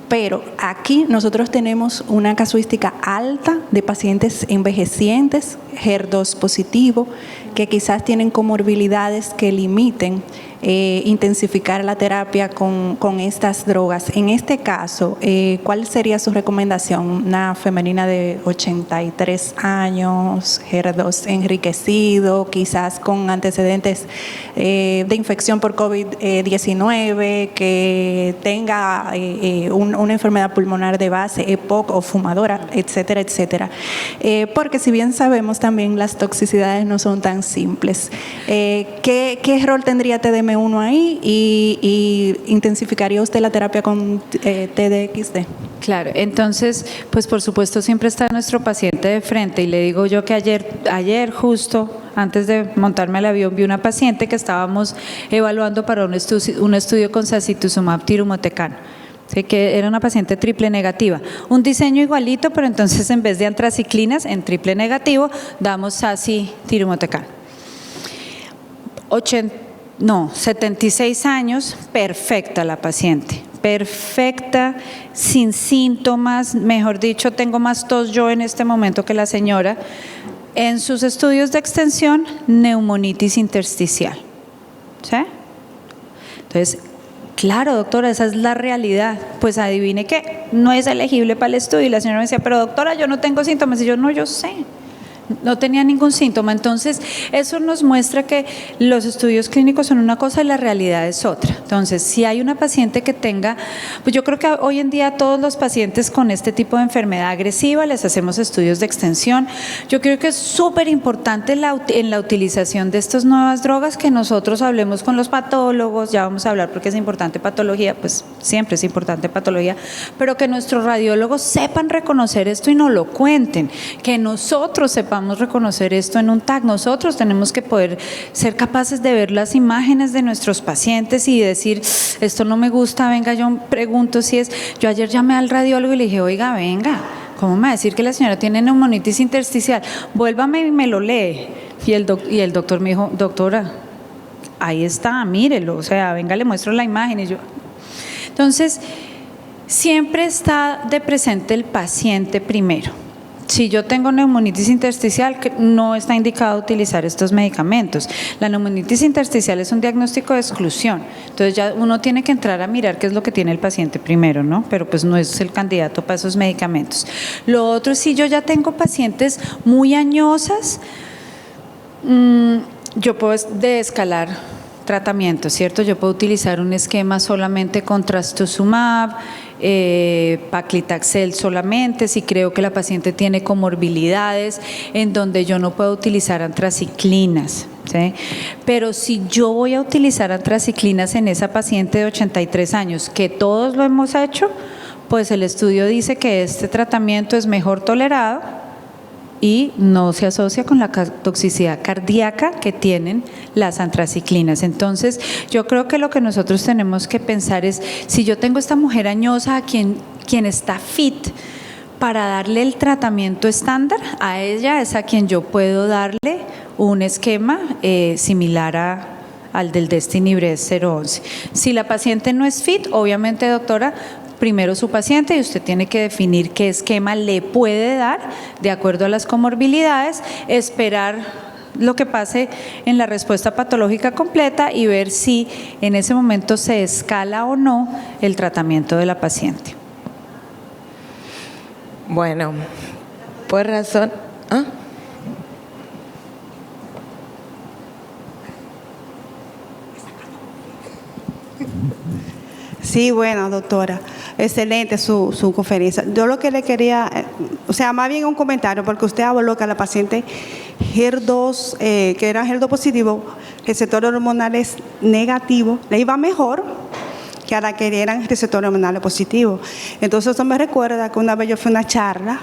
Pero aquí nosotros tenemos una casuística alta de pacientes envejecientes, HER2 positivo, que quizás tienen comorbilidades que limiten intensificar la terapia con estas drogas. En este caso, ¿cuál sería su recomendación? Una femenina de 83 años, HER2 enriquecido, quizás con antecedentes de infección por COVID-19, que tenga una enfermedad pulmonar de base, EPOC o fumadora, etcétera, etcétera. Porque si bien sabemos también las toxicidades no son tan simples. ¿Qué rol tendría TDM1 ahí y intensificaría usted la terapia con TDXD? Claro, entonces, pues por supuesto siempre está nuestro paciente de frente y le digo yo que ayer justo antes de montarme al avión vi una paciente que estábamos evaluando para un estudio con sacituzumab tirumotecano, que era una paciente triple negativa. Un diseño igualito, pero entonces en vez de antraciclinas en triple negativo, damos saci tirumotecano. 76 años, perfecta la paciente, perfecta, sin síntomas, mejor dicho, tengo más tos yo en este momento que la señora. En sus estudios de extensión, neumonitis intersticial. ¿Sí? Entonces, claro, doctora, esa es la realidad. Pues adivine qué, no es elegible para el estudio. Y la señora me decía, pero doctora, yo no tengo síntomas. Y yo, no, yo sé. No tenía ningún síntoma. Entonces, eso nos muestra que los estudios clínicos son una cosa y la realidad es otra. Entonces, si hay una paciente que tenga, pues yo creo que hoy en día todos los pacientes con este tipo de enfermedad agresiva les hacemos estudios de extensión. Yo creo que es súper importante en la utilización de estas nuevas drogas que nosotros hablemos con los patólogos, ya vamos a hablar porque es importante patología, pues siempre es importante patología, pero que nuestros radiólogos sepan reconocer esto y nos lo cuenten, que nosotros sepamos reconocer esto en un TAC. Nosotros tenemos que poder ser capaces de ver las imágenes de nuestros pacientes y decir, esto no me gusta, venga, yo pregunto si es. Yo ayer llamé al radiólogo y le dije, oiga, venga, ¿cómo me va a decir que la señora tiene neumonitis intersticial? Vuélvame y me lo lee. Y el doctor me dijo, doctora, ahí está, mírelo, o sea, venga, le muestro la imagen. Y yo, entonces, siempre está de presente el paciente primero. Si yo tengo neumonitis intersticial, no está indicado utilizar estos medicamentos. La neumonitis intersticial es un diagnóstico de exclusión. Entonces ya uno tiene que entrar a mirar qué es lo que tiene el paciente primero, ¿no? Pero pues no es el candidato para esos medicamentos. Lo otro, si yo ya tengo pacientes muy añosas, yo puedo desescalar tratamiento, ¿cierto? Yo puedo utilizar un esquema solamente con trastuzumab, paclitaxel solamente, si creo que la paciente tiene comorbilidades en donde yo no puedo utilizar antraciclinas, ¿sí? Pero si yo voy a utilizar antraciclinas en esa paciente de 83 años, que todos lo hemos hecho, pues el estudio dice que este tratamiento es mejor tolerado y no se asocia con la toxicidad cardíaca que tienen las antraciclinas. Entonces, yo creo que lo que nosotros tenemos que pensar es, si yo tengo esta mujer añosa a quien está fit para darle el tratamiento estándar, a ella es a quien yo puedo darle un esquema similar al del Destiny Breast 011. Si la paciente no es fit, obviamente, doctora, primero su paciente y usted tiene que definir qué esquema le puede dar de acuerdo a las comorbilidades, esperar lo que pase en la respuesta patológica completa y ver si en ese momento se escala o no el tratamiento de la paciente. Bueno, por razón... ¿Ah? Sí, bueno, doctora, excelente su conferencia. Yo lo que le quería, o sea, más bien un comentario, porque usted habló que a la paciente HER2, que era HER2 positivo, receptores hormonales negativos, le iba mejor que a la que eran receptores hormonales positivos. Entonces eso me recuerda que una vez yo fui a una charla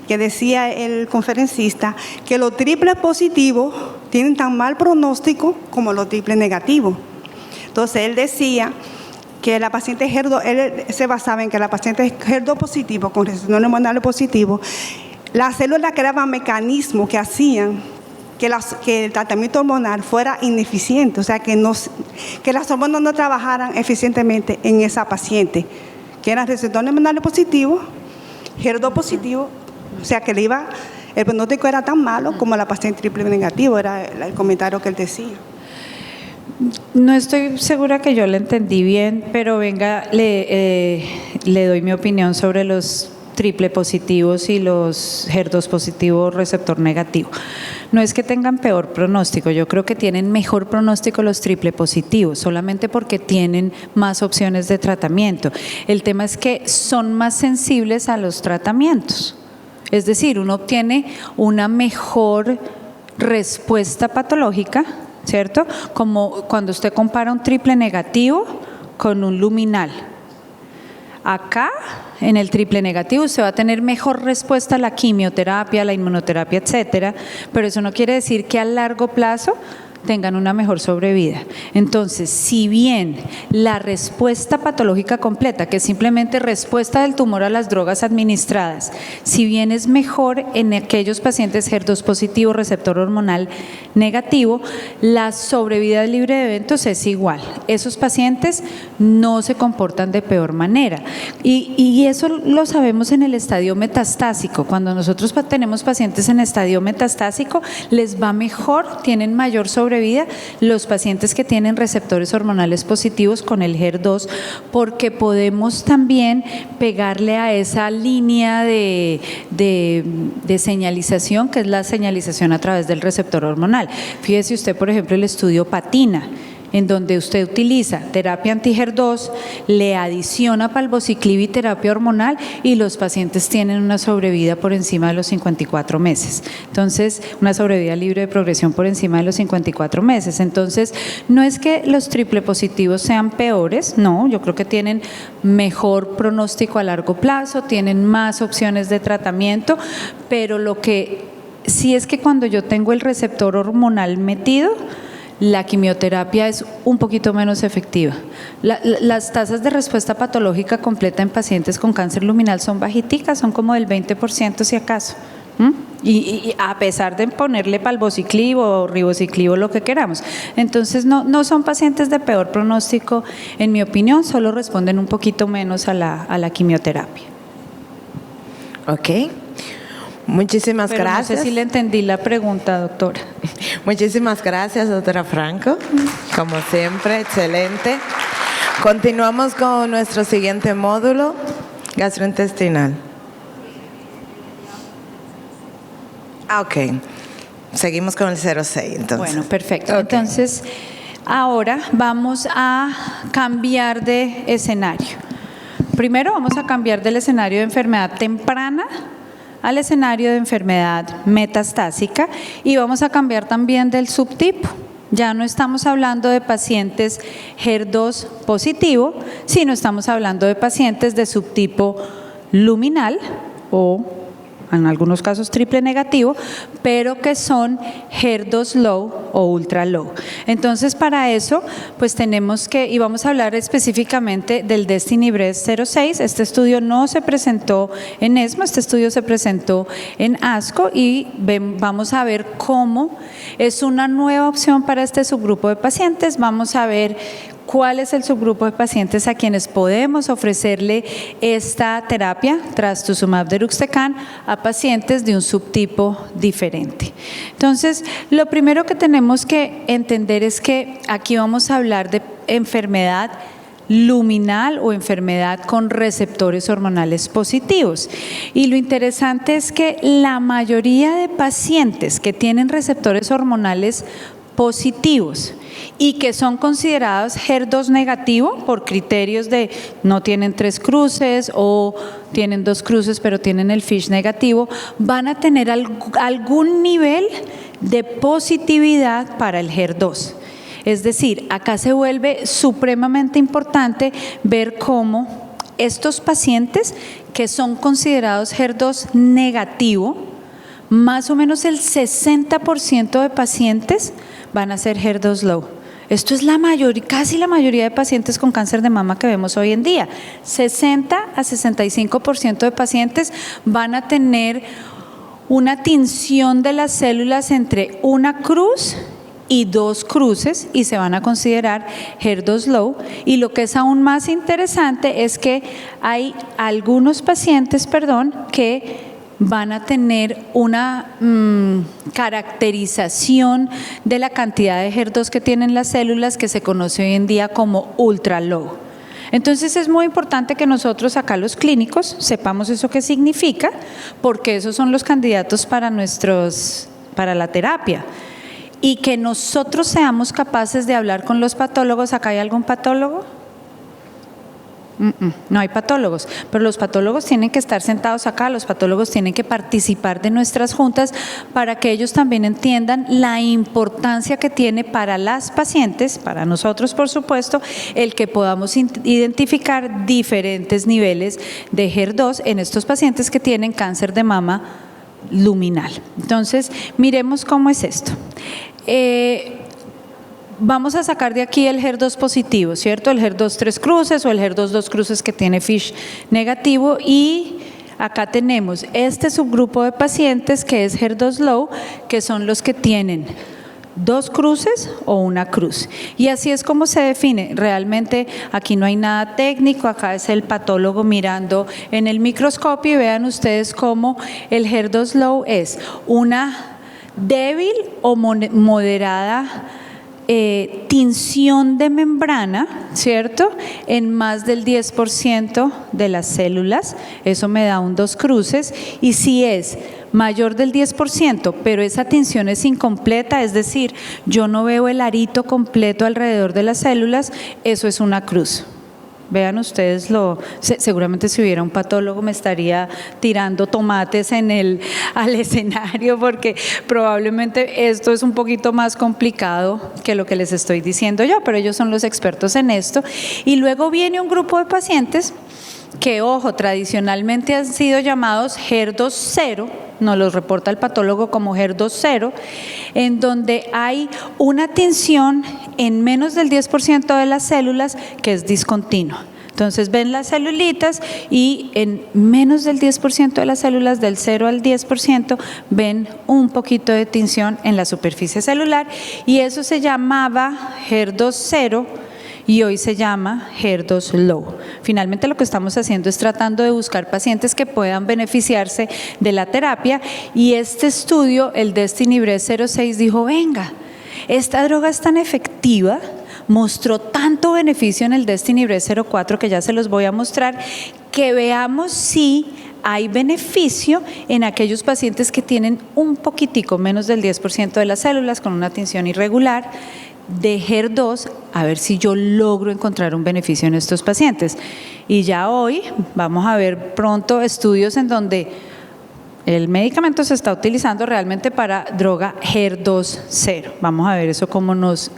que decía el conferencista que los triples positivos tienen tan mal pronóstico como los triples negativos. Entonces él decía que la paciente HER2, él se basaba en que la paciente HER2 positivo con receptores hormonales positivos, las células creaban mecanismos que hacían que el tratamiento hormonal fuera ineficiente, o sea, que las hormonas no trabajaran eficientemente en esa paciente, que eran receptores hormonales positivos, HER2 positivo, o sea, que el pronóstico era tan malo como la paciente triple negativo, era el comentario que él decía. No estoy segura que yo le entendí bien, pero venga, le doy mi opinión sobre los triple positivos y los HER2 positivo receptor negativo. No es que tengan peor pronóstico, yo creo que tienen mejor pronóstico los triple positivos, solamente porque tienen más opciones de tratamiento. El tema es que son más sensibles a los tratamientos. Es decir, uno obtiene una mejor respuesta patológica, ¿cierto? Como cuando usted compara un triple negativo con un luminal. Acá, en el triple negativo, usted va a tener mejor respuesta a la quimioterapia, a la inmunoterapia, etcétera, pero eso no quiere decir que a largo plazo tengan una mejor sobrevida. Entonces, si bien la respuesta patológica completa, que es simplemente respuesta del tumor a las drogas administradas, si bien es mejor en aquellos pacientes HER2 positivo, receptor hormonal negativo, la sobrevida libre de eventos es igual. Esos pacientes no se comportan de peor manera. Y eso lo sabemos en el estadio metastásico. Cuando nosotros tenemos pacientes en estadio metastásico, les va mejor, tienen mayor sobrevida los pacientes que tienen receptores hormonales positivos con el HER2, porque podemos también pegarle a esa línea de señalización, que es la señalización a través del receptor hormonal. Fíjese usted, por ejemplo, el estudio PATINA, en donde usted utiliza terapia anti-HER2, le adiciona palbociclib y terapia hormonal y los pacientes tienen una sobrevida por encima de los 54 meses. Entonces, una sobrevida libre de progresión por encima de los 54 meses. Entonces, no es que los triple positivos sean peores, no, yo creo que tienen mejor pronóstico a largo plazo, tienen más opciones de tratamiento, pero lo que sí es que cuando yo tengo el receptor hormonal metido, la quimioterapia es un poquito menos efectiva. Las tasas de respuesta patológica completa en pacientes con cáncer luminal son bajiticas, son como del 20% si acaso. Y a pesar de ponerle palbociclib o ribociclib o lo que queramos. Entonces no son pacientes de peor pronóstico, en mi opinión, solo responden un poquito menos a la quimioterapia. Ok. Muchísimas Pero gracias. No sé si le entendí la pregunta, doctora. Muchísimas gracias, doctora Franco. Como siempre, excelente. Continuamos con nuestro siguiente módulo, gastrointestinal. Ok. Seguimos con el 06, entonces. Bueno, perfecto. Okay. Entonces, ahora vamos a cambiar de escenario. Primero vamos a cambiar del escenario de enfermedad temprana al escenario de enfermedad metastásica y vamos a cambiar también del subtipo. Ya no estamos hablando de pacientes HER2 positivo, sino estamos hablando de pacientes de subtipo luminal o en algunos casos triple negativo, pero que son HER2 low o ultra low. Entonces, para eso, pues tenemos que, y vamos a hablar específicamente del Destiny Breast 06. Este estudio no se presentó en ESMO, este estudio se presentó en ASCO y vamos a ver cómo es una nueva opción para este subgrupo de pacientes. Vamos a ver cuál es el subgrupo de pacientes a quienes podemos ofrecerle esta terapia, trastuzumab deruxtecan, a pacientes de un subtipo diferente. Entonces, lo primero que tenemos que entender es que aquí vamos a hablar de enfermedad luminal o enfermedad con receptores hormonales positivos. Y lo interesante es que la mayoría de pacientes que tienen receptores hormonales positivos y que son considerados HER2 negativo por criterios de no tienen 3 cruces o tienen 2 cruces pero tienen el FISH negativo, van a tener algún nivel de positividad para el HER2. Es decir, acá se vuelve supremamente importante ver cómo estos pacientes que son considerados HER2 negativo, más o menos el 60% de pacientes van a ser HER2 low. Esto es casi la mayoría de pacientes con cáncer de mama que vemos hoy en día. 60 a 65% de pacientes van a tener una tinción de las células entre una cruz y 2 cruces y se van a considerar HER2 low. Y lo que es aún más interesante es que hay algunos pacientes, que van a tener una caracterización de la cantidad de HER2 que tienen las células que se conoce hoy en día como ultra low. Entonces es muy importante que nosotros acá los clínicos sepamos eso qué significa, porque esos son los candidatos para la terapia. Y que nosotros seamos capaces de hablar con los patólogos. ¿Acá hay algún patólogo? No hay patólogos, pero los patólogos tienen que estar sentados acá, los patólogos tienen que participar de nuestras juntas para que ellos también entiendan la importancia que tiene para las pacientes, para nosotros por supuesto, el que podamos identificar diferentes niveles de HER2 en estos pacientes que tienen cáncer de mama luminal. Entonces, miremos cómo es esto. Vamos a sacar de aquí el HER2 positivo, ¿cierto? El HER2 3 cruces o el HER2 2 cruces que tiene FISH negativo, y acá tenemos este subgrupo de pacientes que es HER2 low, que son los que tienen 2 cruces o una cruz. Y así es como se define. Realmente aquí no hay nada técnico, acá es el patólogo mirando en el microscopio y vean ustedes cómo el HER2 low es una débil o moderada tinción de membrana, ¿cierto? En más del 10% de las células, eso me da un 2 cruces, y si es mayor del 10%, pero esa tinción es incompleta, es decir, yo no veo el arito completo alrededor de las células, eso es una cruz. Vean ustedes, seguramente si hubiera un patólogo me estaría tirando tomates al escenario, porque probablemente esto es un poquito más complicado que lo que les estoy diciendo yo, pero ellos son los expertos en esto. Y luego viene un grupo de pacientes que, ojo, tradicionalmente han sido llamados HER2 0, nos los reporta el patólogo como HER2 0, en donde hay una tinción en menos del 10% de las células que es discontinua. Entonces ven las celulitas y en menos del 10% de las células, del 0 al 10%, ven un poquito de tinción en la superficie celular, y eso se llamaba HER2 0 y hoy se llama HER2 low. Finalmente lo que estamos haciendo es tratando de buscar pacientes que puedan beneficiarse de la terapia, y este estudio, el DESTINY-Breast 06, dijo, venga, esta droga es tan efectiva, mostró tanto beneficio en el DESTINY-Breast 04, que ya se los voy a mostrar, que veamos si hay beneficio en aquellos pacientes que tienen un poquitico menos del 10% de las células con una tinción irregular de HER2, a ver si yo logro encontrar un beneficio en estos pacientes. Y ya hoy vamos a ver pronto estudios en donde el medicamento se está utilizando realmente para droga HER2 0. Vamos a ver eso cómo nos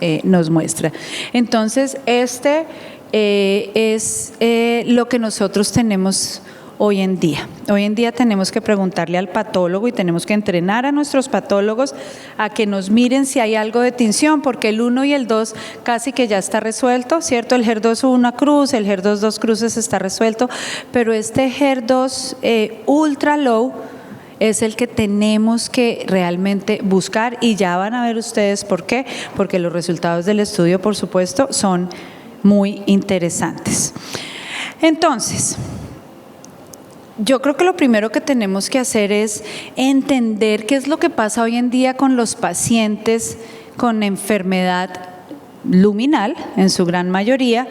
muestra. Entonces, este es lo que nosotros tenemos hoy en día. Hoy en día tenemos que preguntarle al patólogo y tenemos que entrenar a nuestros patólogos a que nos miren si hay algo de tinción, porque el 1 y el 2 casi que ya está resuelto, ¿cierto? El HER2 una cruz, el HER2 2 cruces está resuelto, pero este HER2 ultra low es el que tenemos que realmente buscar, y ya van a ver ustedes por qué, porque los resultados del estudio, por supuesto, son muy interesantes. Entonces, yo creo que lo primero que tenemos que hacer es entender qué es lo que pasa hoy en día con los pacientes con enfermedad luminal, en su gran mayoría,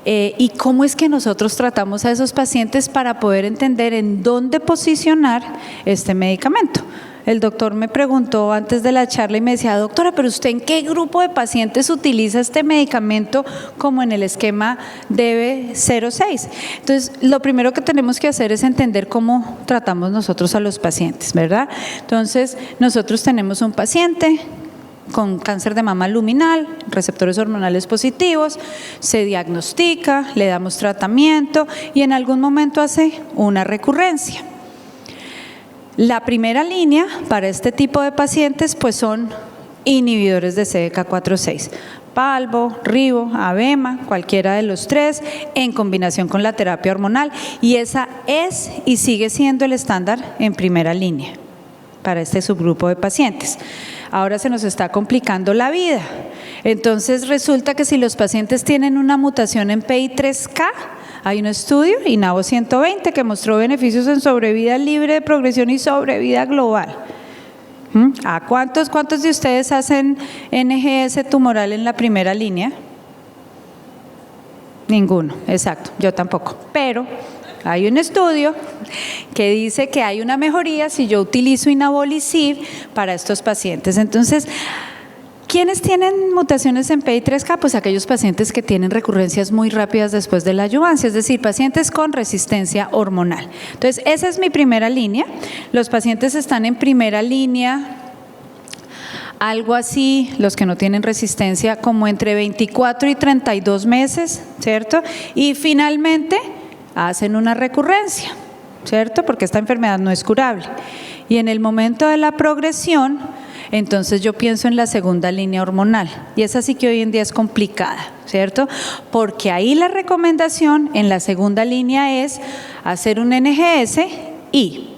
y cómo es que nosotros tratamos a esos pacientes para poder entender en dónde posicionar este medicamento. El doctor me preguntó antes de la charla y me decía, doctora, pero ¿usted en qué grupo de pacientes utiliza este medicamento como en el esquema DB06? Entonces, lo primero que tenemos que hacer es entender cómo tratamos nosotros a los pacientes, ¿verdad? Entonces, nosotros tenemos un paciente con cáncer de mama luminal, receptores hormonales positivos, se diagnostica, le damos tratamiento y en algún momento hace una recurrencia. La primera línea para este tipo de pacientes pues son inhibidores de CDK4/6, Palbo, Ribo, Abema, cualquiera de los 3 en combinación con la terapia hormonal, y esa es y sigue siendo el estándar en primera línea. para este subgrupo de pacientes. Ahora se nos está complicando la vida. Entonces resulta que si los pacientes tienen una mutación en PI3K, hay un estudio, INAVO 120, que mostró beneficios en sobrevida libre de progresión y sobrevida global. ¿A cuántos de ustedes hacen NGS tumoral en la primera línea? Ninguno, exacto, yo tampoco. Pero hay un estudio que dice que hay una mejoría si yo utilizo Inavolisib para estos pacientes. Entonces, ¿quiénes tienen mutaciones en PI3K? Pues aquellos pacientes que tienen recurrencias muy rápidas después de la adyuvancia, es decir, pacientes con resistencia hormonal. Entonces, esa es mi primera línea. Los pacientes están en primera línea, algo así, los que no tienen resistencia, como entre 24 y 32 meses, ¿cierto? Y finalmente hacen una recurrencia, ¿cierto? Porque esta enfermedad no es curable. Y en el momento de la progresión, entonces yo pienso en la segunda línea hormonal, y esa sí que hoy en día es complicada, ¿cierto? Porque ahí la recomendación en la segunda línea es hacer un NGS y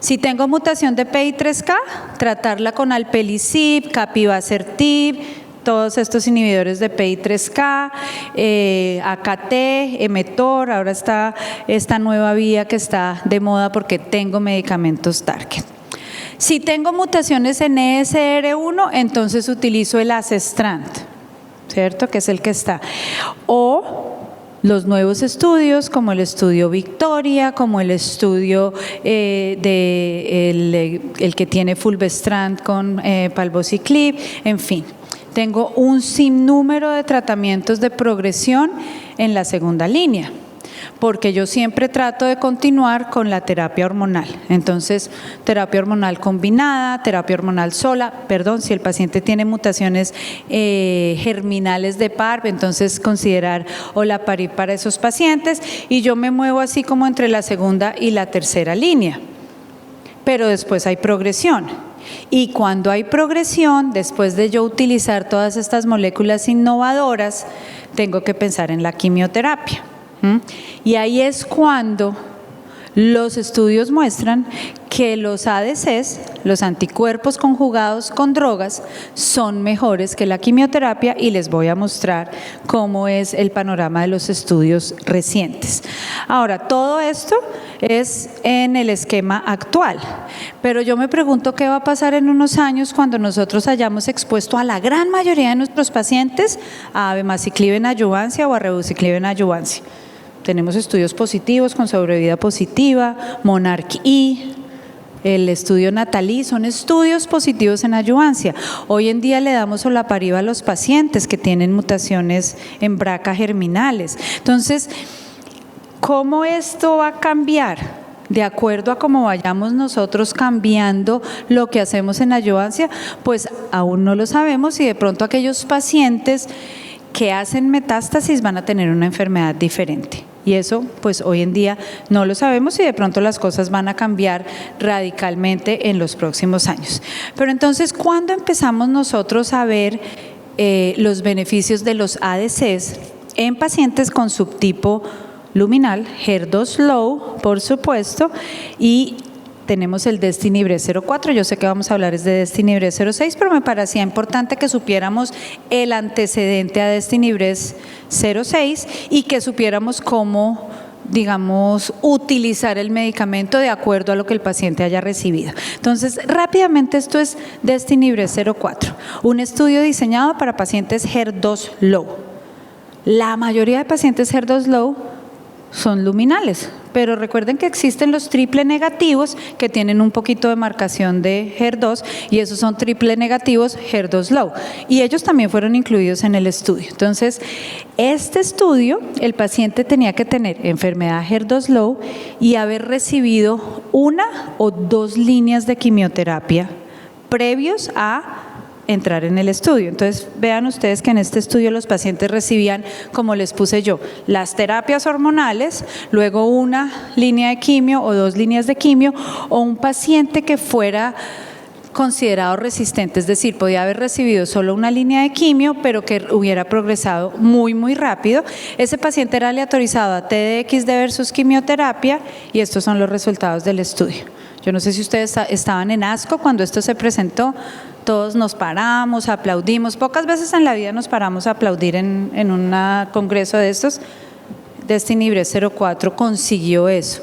si tengo mutación de PI3K, tratarla con alpelisib, capivasertib, todos estos inhibidores de PI3K, AKT, Emetor, ahora está esta nueva vía que está de moda porque tengo medicamentos target. Si tengo mutaciones en ESR1, entonces utilizo el Asestrant, ¿cierto? Que es el que está. O los nuevos estudios, como el estudio Victoria, como el estudio el que tiene Fulvestrant con Palbociclib, en fin. Tengo un sinnúmero de tratamientos de progresión en la segunda línea, porque yo siempre trato de continuar con la terapia hormonal. Entonces, terapia hormonal combinada, terapia hormonal sola, si el paciente tiene mutaciones germinales de PARP, entonces considerar olaparib para esos pacientes, y yo me muevo así como entre la segunda y la tercera línea. Pero después hay progresión. Y cuando hay progresión, después de yo utilizar todas estas moléculas innovadoras, tengo que pensar en la quimioterapia. Y ahí es cuando los estudios muestran que los ADCs, los anticuerpos conjugados con drogas, son mejores que la quimioterapia, y les voy a mostrar cómo es el panorama de los estudios recientes. Ahora, todo esto es en el esquema actual, pero yo me pregunto qué va a pasar en unos años cuando nosotros hayamos expuesto a la gran mayoría de nuestros pacientes a abemaciclib en adyuvancia o a ribociclib en adyuvancia. Tenemos estudios positivos con sobrevida positiva, Monarch-I, el estudio Natalie, son estudios positivos en adyuvancia. Hoy en día le damos olaparib a los pacientes que tienen mutaciones en BRCA germinales. Entonces, ¿cómo esto va a cambiar? De acuerdo a cómo vayamos nosotros cambiando lo que hacemos en adyuvancia, pues aún no lo sabemos, y de pronto aquellos pacientes que hacen metástasis van a tener una enfermedad diferente. Y eso, pues hoy en día no lo sabemos, y de pronto las cosas van a cambiar radicalmente en los próximos años. Pero entonces, ¿cuándo empezamos nosotros a ver los beneficios de los ADCs en pacientes con subtipo luminal, HER2 low, por supuesto, y tenemos el DESTINY-Breast04? Yo sé que vamos a hablar es de DESTINY-Breast06, pero me parecía importante que supiéramos el antecedente a DESTINY-Breast06 y que supiéramos cómo, digamos, utilizar el medicamento de acuerdo a lo que el paciente haya recibido. Entonces, rápidamente, esto es DESTINY-Breast04, un estudio diseñado para pacientes HER2 low. La mayoría de pacientes HER2 low son luminales, pero recuerden que existen los triple negativos que tienen un poquito de marcación de HER2, y esos son triple negativos HER2 low, y ellos también fueron incluidos en el estudio. Entonces, este estudio, el paciente tenía que tener enfermedad HER2 low y haber recibido 1 o 2 líneas de quimioterapia previos a entrar en el estudio. Entonces, vean ustedes que en este estudio los pacientes recibían, como les puse yo, las terapias hormonales, luego 1 línea de quimio o 2 líneas de quimio, o un paciente que fuera considerado resistente, es decir, podía haber recibido solo una línea de quimio, pero que hubiera progresado muy, muy rápido. Ese paciente era aleatorizado a TDXD versus quimioterapia y estos son los resultados del estudio. Yo no sé si ustedes estaban en ASCO cuando esto se presentó. Todos nos paramos, aplaudimos. Pocas veces en la vida nos paramos a aplaudir en un congreso de estos. DESTINY-Breast04 consiguió eso,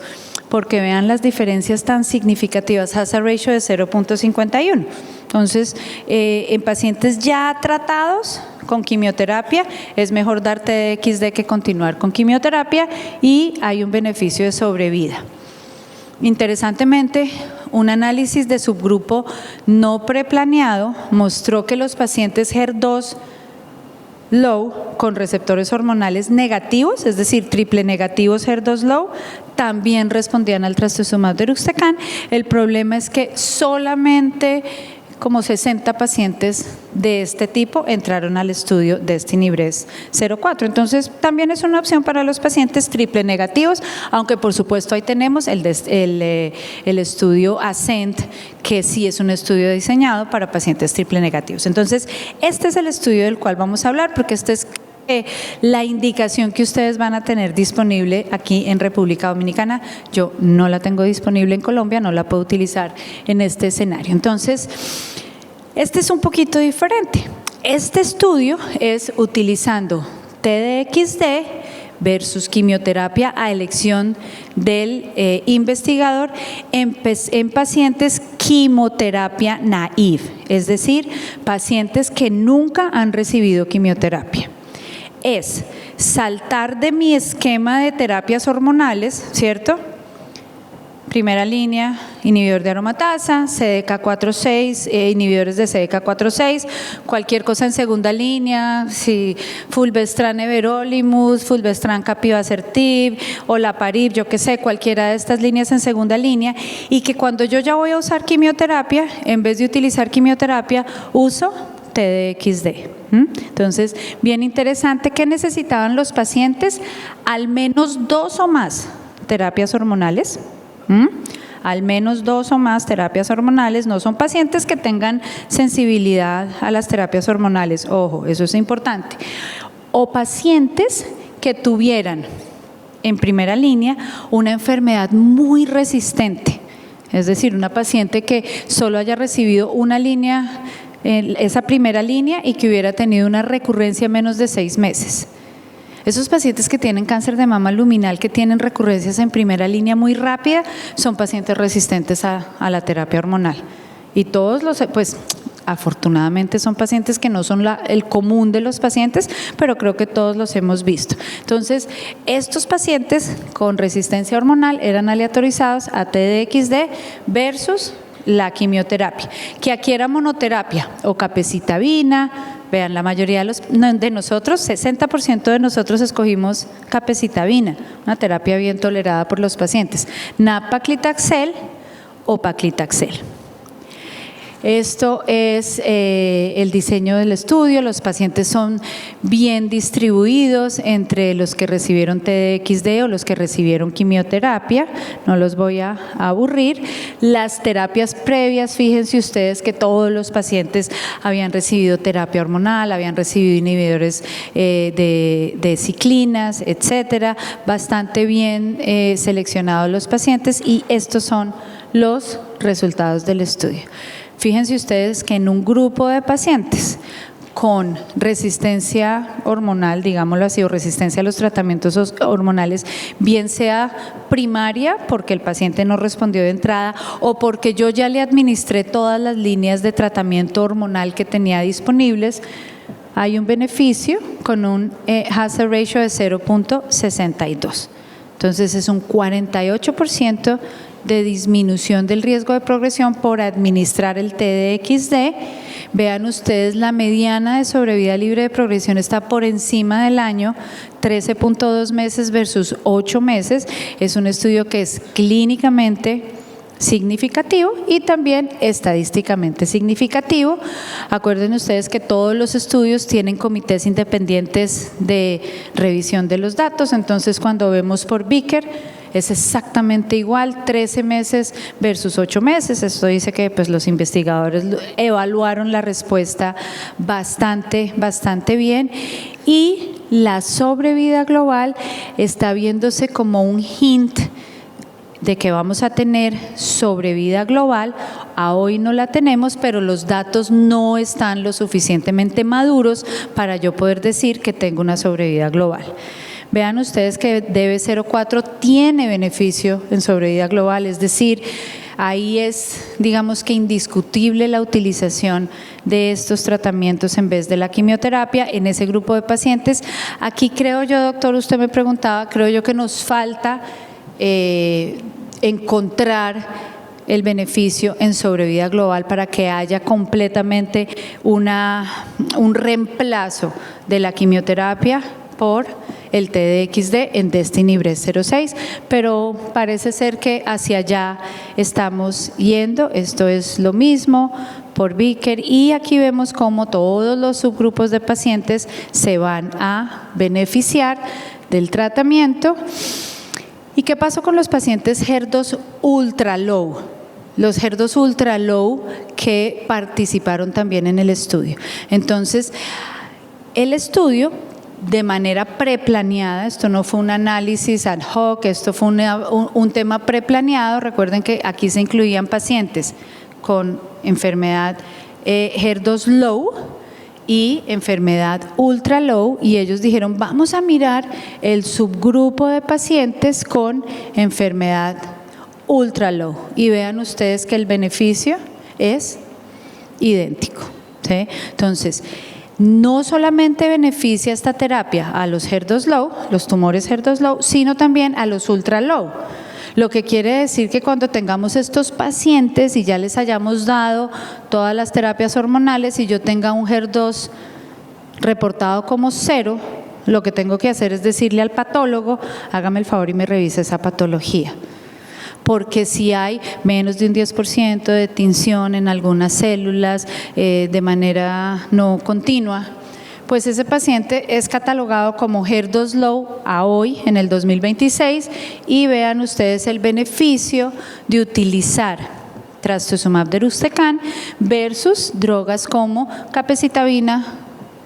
porque vean las diferencias tan significativas, hazard ratio de 0.51. Entonces, en pacientes ya tratados con quimioterapia, es mejor dar TDXD que continuar con quimioterapia y hay un beneficio de sobrevida. Interesantemente, un análisis de subgrupo no preplaneado mostró que los pacientes HER2 low con receptores hormonales negativos, es decir, triple negativos HER2 low, también respondían al trastuzumab deruxtecan. El problema es que solamente como 60 pacientes de este tipo entraron al estudio DESTINY-Breast04. Entonces, también es una opción para los pacientes triple negativos, aunque por supuesto ahí tenemos el estudio ASCENT, que sí es un estudio diseñado para pacientes triple negativos. Entonces, este es el estudio del cual vamos a hablar, porque este es la indicación que ustedes van a tener disponible aquí en República Dominicana. Yo no la tengo disponible en Colombia, no la puedo utilizar en este escenario. Entonces, este es un poquito diferente. Este estudio es utilizando TDXD versus quimioterapia a elección del investigador en pacientes quimioterapia naive, es decir, pacientes que nunca han recibido quimioterapia. Es saltar de mi esquema de terapias hormonales, ¿cierto? Primera línea, inhibidor de aromatasa, CDK4/6, inhibidores de CDK4/6, cualquier cosa en segunda línea, si fulvestrant everolimus, fulvestrant capivasertib, olaparib, yo qué sé, cualquiera de estas líneas en segunda línea, y que cuando yo ya voy a usar quimioterapia, en vez de utilizar quimioterapia, uso TDXD. Entonces, bien interesante que necesitaban los pacientes al menos 2 o más terapias hormonales. Al menos 2 o más terapias hormonales. No son pacientes que tengan sensibilidad a las terapias hormonales, ojo, eso es importante. O pacientes que tuvieran en primera línea una enfermedad muy resistente, es decir, una paciente que solo haya recibido una línea, esa primera línea, y que hubiera tenido una recurrencia menos de 6 meses. Esos pacientes que tienen cáncer de mama luminal, que tienen recurrencias en primera línea muy rápida, son pacientes resistentes a la terapia hormonal. Y todos los, pues afortunadamente son pacientes que no son el común de los pacientes, pero creo que todos los hemos visto. Entonces, estos pacientes con resistencia hormonal eran aleatorizados a TDXD versus la quimioterapia, que aquí era monoterapia o capecitabina. Vean, la mayoría de nosotros, 60% de nosotros escogimos capecitabina, una terapia bien tolerada por los pacientes, nab-paclitaxel o paclitaxel. Esto es el diseño del estudio. Los pacientes son bien distribuidos entre los que recibieron TDXD o los que recibieron quimioterapia. No los voy a aburrir. Las terapias previas, fíjense ustedes que todos los pacientes habían recibido terapia hormonal, habían recibido inhibidores de ciclinas, etcétera. Bastante bien seleccionados los pacientes, y estos son los resultados del estudio. Fíjense ustedes que en un grupo de pacientes con resistencia hormonal, digámoslo así, o resistencia a los tratamientos hormonales, bien sea primaria, porque el paciente no respondió de entrada, o porque yo ya le administré todas las líneas de tratamiento hormonal que tenía disponibles, hay un beneficio con un hazard ratio de 0.62. Entonces es un 48% de disminución del riesgo de progresión por administrar el TDXD. Vean ustedes, la mediana de sobrevida libre de progresión está por encima del año, 13.2 meses versus 8 meses. Es un estudio que es clínicamente significativo y también estadísticamente significativo. Acuerden ustedes que todos los estudios tienen comités independientes de revisión de los datos. Entonces, cuando vemos por Beaker, es exactamente igual, 13 meses versus 8 meses. Esto dice que pues, los investigadores evaluaron la respuesta bastante bien, y la sobrevida global está viéndose como un hint de que vamos a tener sobrevida global. A hoy no la tenemos, pero los datos no están lo suficientemente maduros para yo poder decir que tengo una sobrevida global. Vean ustedes que DB04 tiene beneficio en sobrevida global, es decir, ahí es, digamos que indiscutible la utilización de estos tratamientos en vez de la quimioterapia en ese grupo de pacientes. Aquí creo yo, doctor, usted me preguntaba, creo yo que nos falta encontrar el beneficio en sobrevida global para que haya completamente un reemplazo de la quimioterapia por el TDXD en DESTINY-Breast06, pero parece ser que hacia allá estamos yendo. Esto es lo mismo por Vicker, y aquí vemos cómo todos los subgrupos de pacientes se van a beneficiar del tratamiento. ¿Y qué pasó con los pacientes HER2 ultra low? Los HER2 ultra low que participaron también en el estudio. Entonces, el estudio de manera preplaneada, esto no fue un análisis ad hoc, esto fue un tema preplaneado. Recuerden que aquí se incluían pacientes con enfermedad HER2 low y enfermedad ultra low, y ellos dijeron vamos a mirar el subgrupo de pacientes con enfermedad ultra low, y vean ustedes que el beneficio es idéntico, ¿sí? Entonces, no solamente beneficia esta terapia a los HER2 low, los tumores HER2 low, sino también a los ultra low. Lo que quiere decir que cuando tengamos estos pacientes y ya les hayamos dado todas las terapias hormonales y yo tenga un HER2 reportado como 0, lo que tengo que hacer es decirle al patólogo, hágame el favor y me revise esa patología. Porque si hay menos de un 10% de tinción en algunas células de manera no continua, pues ese paciente es catalogado como HER2 low a hoy, en el 2026, y vean ustedes el beneficio de utilizar trastuzumab deruxtecan versus drogas como capecitabina,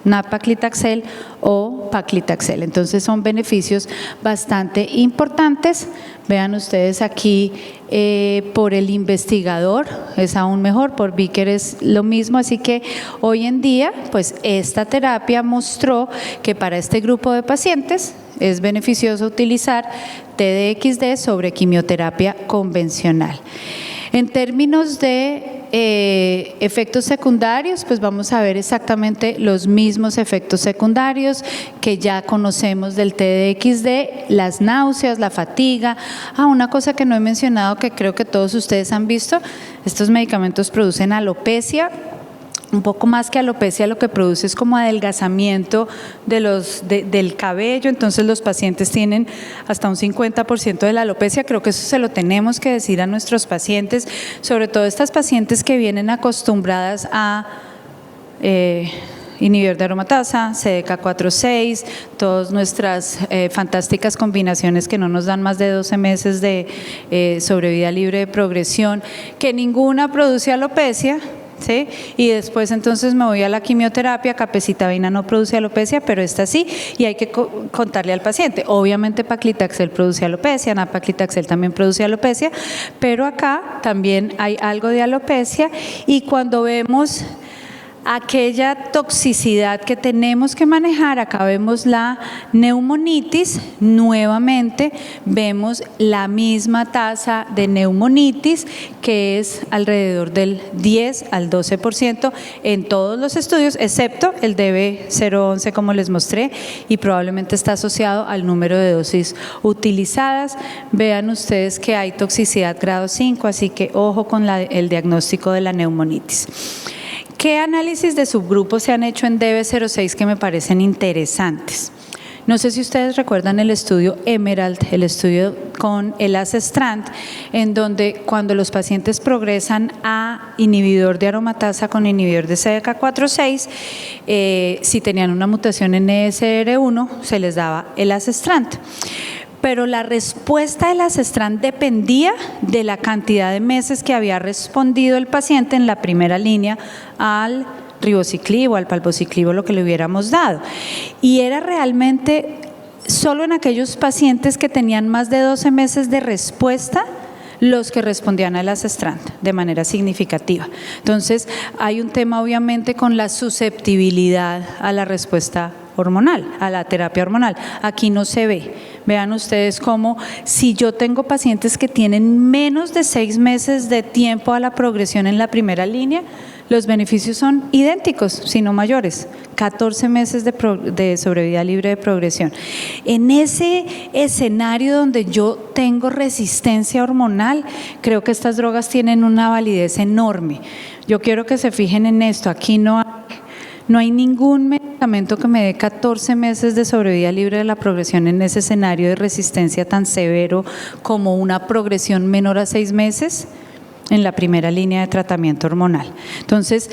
nab-paclitaxel o paclitaxel. Entonces son beneficios bastante importantes. Vean ustedes aquí por el investigador es aún mejor, por Vicker es lo mismo, así que hoy en día pues esta terapia mostró que para este grupo de pacientes es beneficioso utilizar TDXD sobre quimioterapia convencional. En términos de efectos secundarios, pues vamos a ver exactamente los mismos efectos secundarios que ya conocemos del TDXD, las náuseas, la fatiga. Una cosa que no he mencionado que creo que todos ustedes han visto, estos medicamentos producen alopecia. Un poco más que alopecia, lo que produce es como adelgazamiento del cabello, entonces los pacientes tienen hasta un 50% de la alopecia. Creo que eso se lo tenemos que decir a nuestros pacientes, sobre todo estas pacientes que vienen acostumbradas a inhibidor de aromatasa, CDK4/6, todas nuestras fantásticas combinaciones que no nos dan más de 12 meses de sobrevida libre de progresión, que ninguna produce alopecia, ¿sí? Y después entonces me voy a la quimioterapia, capecitabina no produce alopecia, pero esta sí, y hay que contarle al paciente. Obviamente paclitaxel produce alopecia, nab-paclitaxel también produce alopecia, pero acá también hay algo de alopecia, y cuando vemos aquella toxicidad que tenemos que manejar, acá vemos la neumonitis, nuevamente vemos la misma tasa de neumonitis que es alrededor del 10 al 12% en todos los estudios, excepto el DB011 como les mostré, y probablemente está asociado al número de dosis utilizadas. Vean ustedes que hay toxicidad grado 5, así que ojo con el diagnóstico de la neumonitis. ¿Qué análisis de subgrupos se han hecho en DB06 que me parecen interesantes? No sé si ustedes recuerdan el estudio Emerald, el estudio con el Elacestrant, en donde cuando los pacientes progresan a inhibidor de aromatasa con inhibidor de CDK4/6, si tenían una mutación en ESR1, se les daba Elacestrant. pero la respuesta de la Sestran dependía de la cantidad de meses que había respondido el paciente en la primera línea al ribociclib o al palbociclib o lo que le hubiéramos dado. Y era realmente solo en aquellos pacientes que tenían más de 12 meses de respuesta los que respondían a la Sestran de manera significativa. Entonces, hay un tema obviamente con la susceptibilidad a la respuesta hormonal, a la terapia hormonal. Aquí no se ve. Vean ustedes cómo si yo tengo pacientes que tienen menos de 6 meses de tiempo a la progresión en la primera línea, los beneficios son idénticos, sino mayores, 14 meses de sobrevida libre de progresión. En ese escenario donde yo tengo resistencia hormonal, creo que estas drogas tienen una validez enorme. Yo quiero que se fijen en esto, aquí no hay ningún medicamento que me dé 14 meses de sobrevida libre de la progresión en ese escenario de resistencia tan severo como una progresión menor a 6 meses en la primera línea de tratamiento hormonal. Entonces,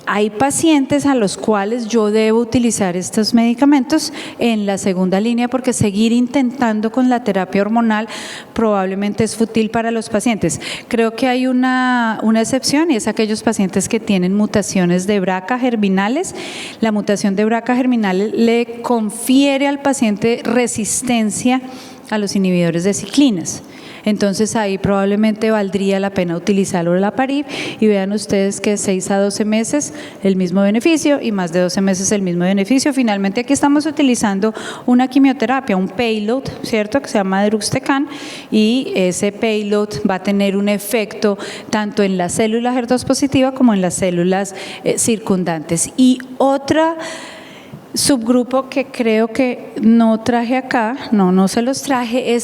hay pacientes a los cuales yo debo utilizar estos medicamentos en la segunda línea porque seguir intentando con la terapia hormonal probablemente es fútil para los pacientes. Creo que hay una excepción y es aquellos pacientes que tienen mutaciones de BRCA germinales. La mutación de BRCA germinal le confiere al paciente resistencia a los inhibidores de ciclinas. Entonces ahí probablemente valdría la pena utilizar olaparib y vean ustedes que 6 a 12 meses el mismo beneficio y más de 12 meses el mismo beneficio. Finalmente aquí estamos utilizando una quimioterapia, un payload, ¿cierto? Que se llama deruxtecan y ese payload va a tener un efecto tanto en la célula HER2 positiva como en las células circundantes. Y otra subgrupo que creo que no traje acá, no se los traje,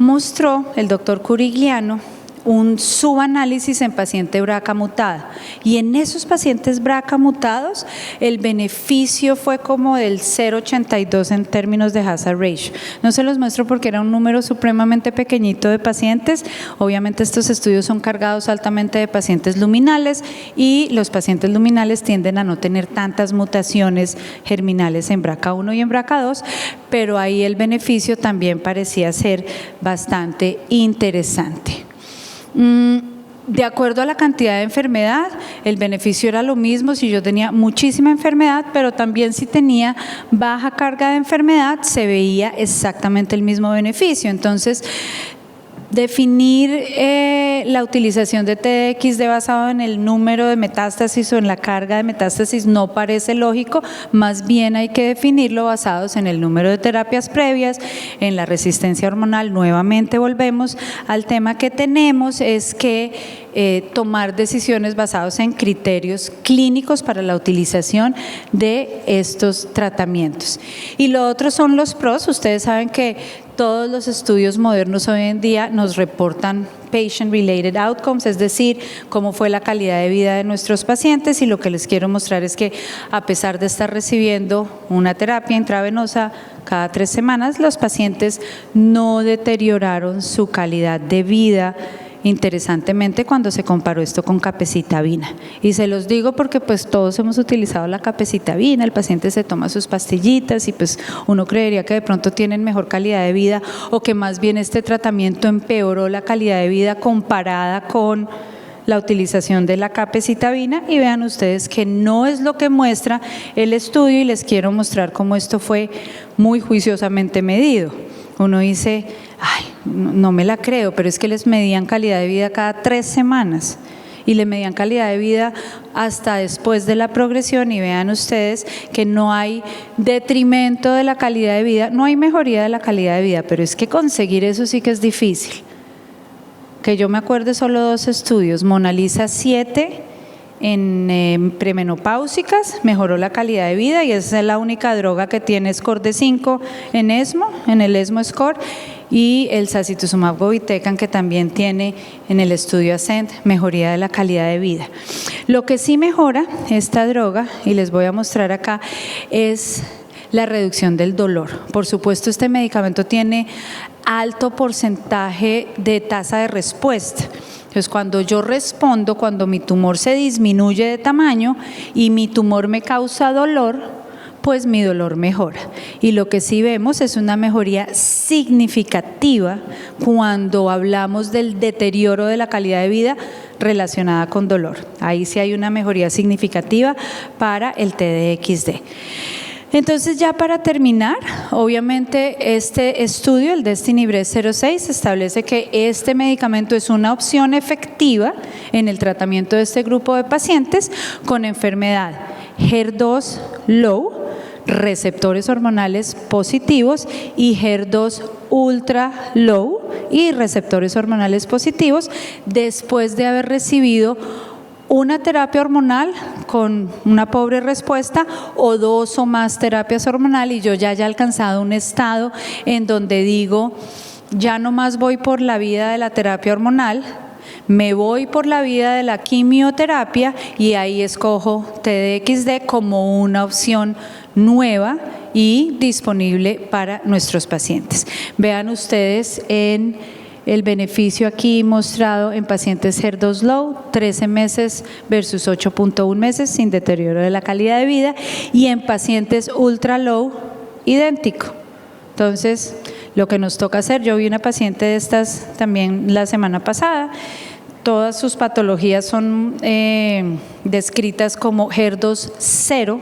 mostró el doctor Curigliano un subanálisis en paciente BRCA mutada y en esos pacientes BRCA mutados el beneficio fue como del 0,82 en términos de hazard ratio. No se los muestro porque era un número supremamente pequeñito de pacientes. Obviamente estos estudios son cargados altamente de pacientes luminales y los pacientes luminales tienden a no tener tantas mutaciones germinales en BRCA1 y en BRCA2, pero ahí el beneficio también parecía ser bastante interesante. De acuerdo a la cantidad de enfermedad, el beneficio era lo mismo si yo tenía muchísima enfermedad, pero también si tenía baja carga de enfermedad, se veía exactamente el mismo beneficio. Entonces, definir la utilización de TDX basado en el número de metástasis o en la carga de metástasis no parece lógico, más bien hay que definirlo basados en el número de terapias previas, en la resistencia hormonal. Nuevamente volvemos al tema que tenemos, es que tomar decisiones basadas en criterios clínicos para la utilización de estos tratamientos. Y lo otro son los pros. Ustedes saben que todos los estudios modernos hoy en día nos reportan patient-related outcomes, es decir, cómo fue la calidad de vida de nuestros pacientes, y lo que les quiero mostrar es que a pesar de estar recibiendo una terapia intravenosa cada 3 semanas, los pacientes no deterioraron su calidad de vida interesantemente cuando se comparó esto con capecitabina. Y se los digo porque pues todos hemos utilizado la capecitabina, el paciente se toma sus pastillitas y pues uno creería que de pronto tienen mejor calidad de vida o que más bien este tratamiento empeoró la calidad de vida comparada con la utilización de la capecitabina, y vean ustedes que no es lo que muestra el estudio, y les quiero mostrar cómo esto fue muy juiciosamente medido. Uno dice, ay, no me la creo, pero es que les medían calidad de vida cada 3 semanas y le medían calidad de vida hasta después de la progresión, y vean ustedes que no hay detrimento de la calidad de vida, no hay mejoría de la calidad de vida, pero es que conseguir eso sí que es difícil. Que yo me acuerde solo 2 estudios, Monalisa 7 en premenopáusicas mejoró la calidad de vida, y esa es la única droga que tiene score de 5 en ESMO, en el ESMO score, y el sacituzumab govitecan, que también tiene en el estudio ASCENT mejoría de la calidad de vida. Lo que sí mejora esta droga, y les voy a mostrar acá, es la reducción del dolor. Por supuesto, este medicamento tiene alto porcentaje de tasa de respuesta. Entonces, cuando yo respondo, cuando mi tumor se disminuye de tamaño y mi tumor me causa dolor, pues mi dolor mejora. Y lo que sí vemos es una mejoría significativa cuando hablamos del deterioro de la calidad de vida relacionada con dolor. Ahí sí hay una mejoría significativa para el TDXD. Entonces, ya para terminar, obviamente este estudio, el Destiny Breast 06, establece que este medicamento es una opción efectiva en el tratamiento de este grupo de pacientes con enfermedad HER2 low, receptores hormonales positivos, y HER2 ultra low y receptores hormonales positivos, después de haber recibido una terapia hormonal con una pobre respuesta o 2 o más terapias hormonales, y yo ya haya alcanzado un estado en donde digo, ya no más voy por la vida de la terapia hormonal, me voy por la vida de la quimioterapia, y ahí escojo TDXD como una opción nueva y disponible para nuestros pacientes. Vean ustedes en el beneficio aquí mostrado en pacientes HER2 low, 13 meses versus 8.1 meses sin deterioro de la calidad de vida, y en pacientes ultra low, idéntico. Entonces, lo que nos toca hacer, yo vi una paciente de estas también la semana pasada, todas sus patologías son descritas como HER2 0.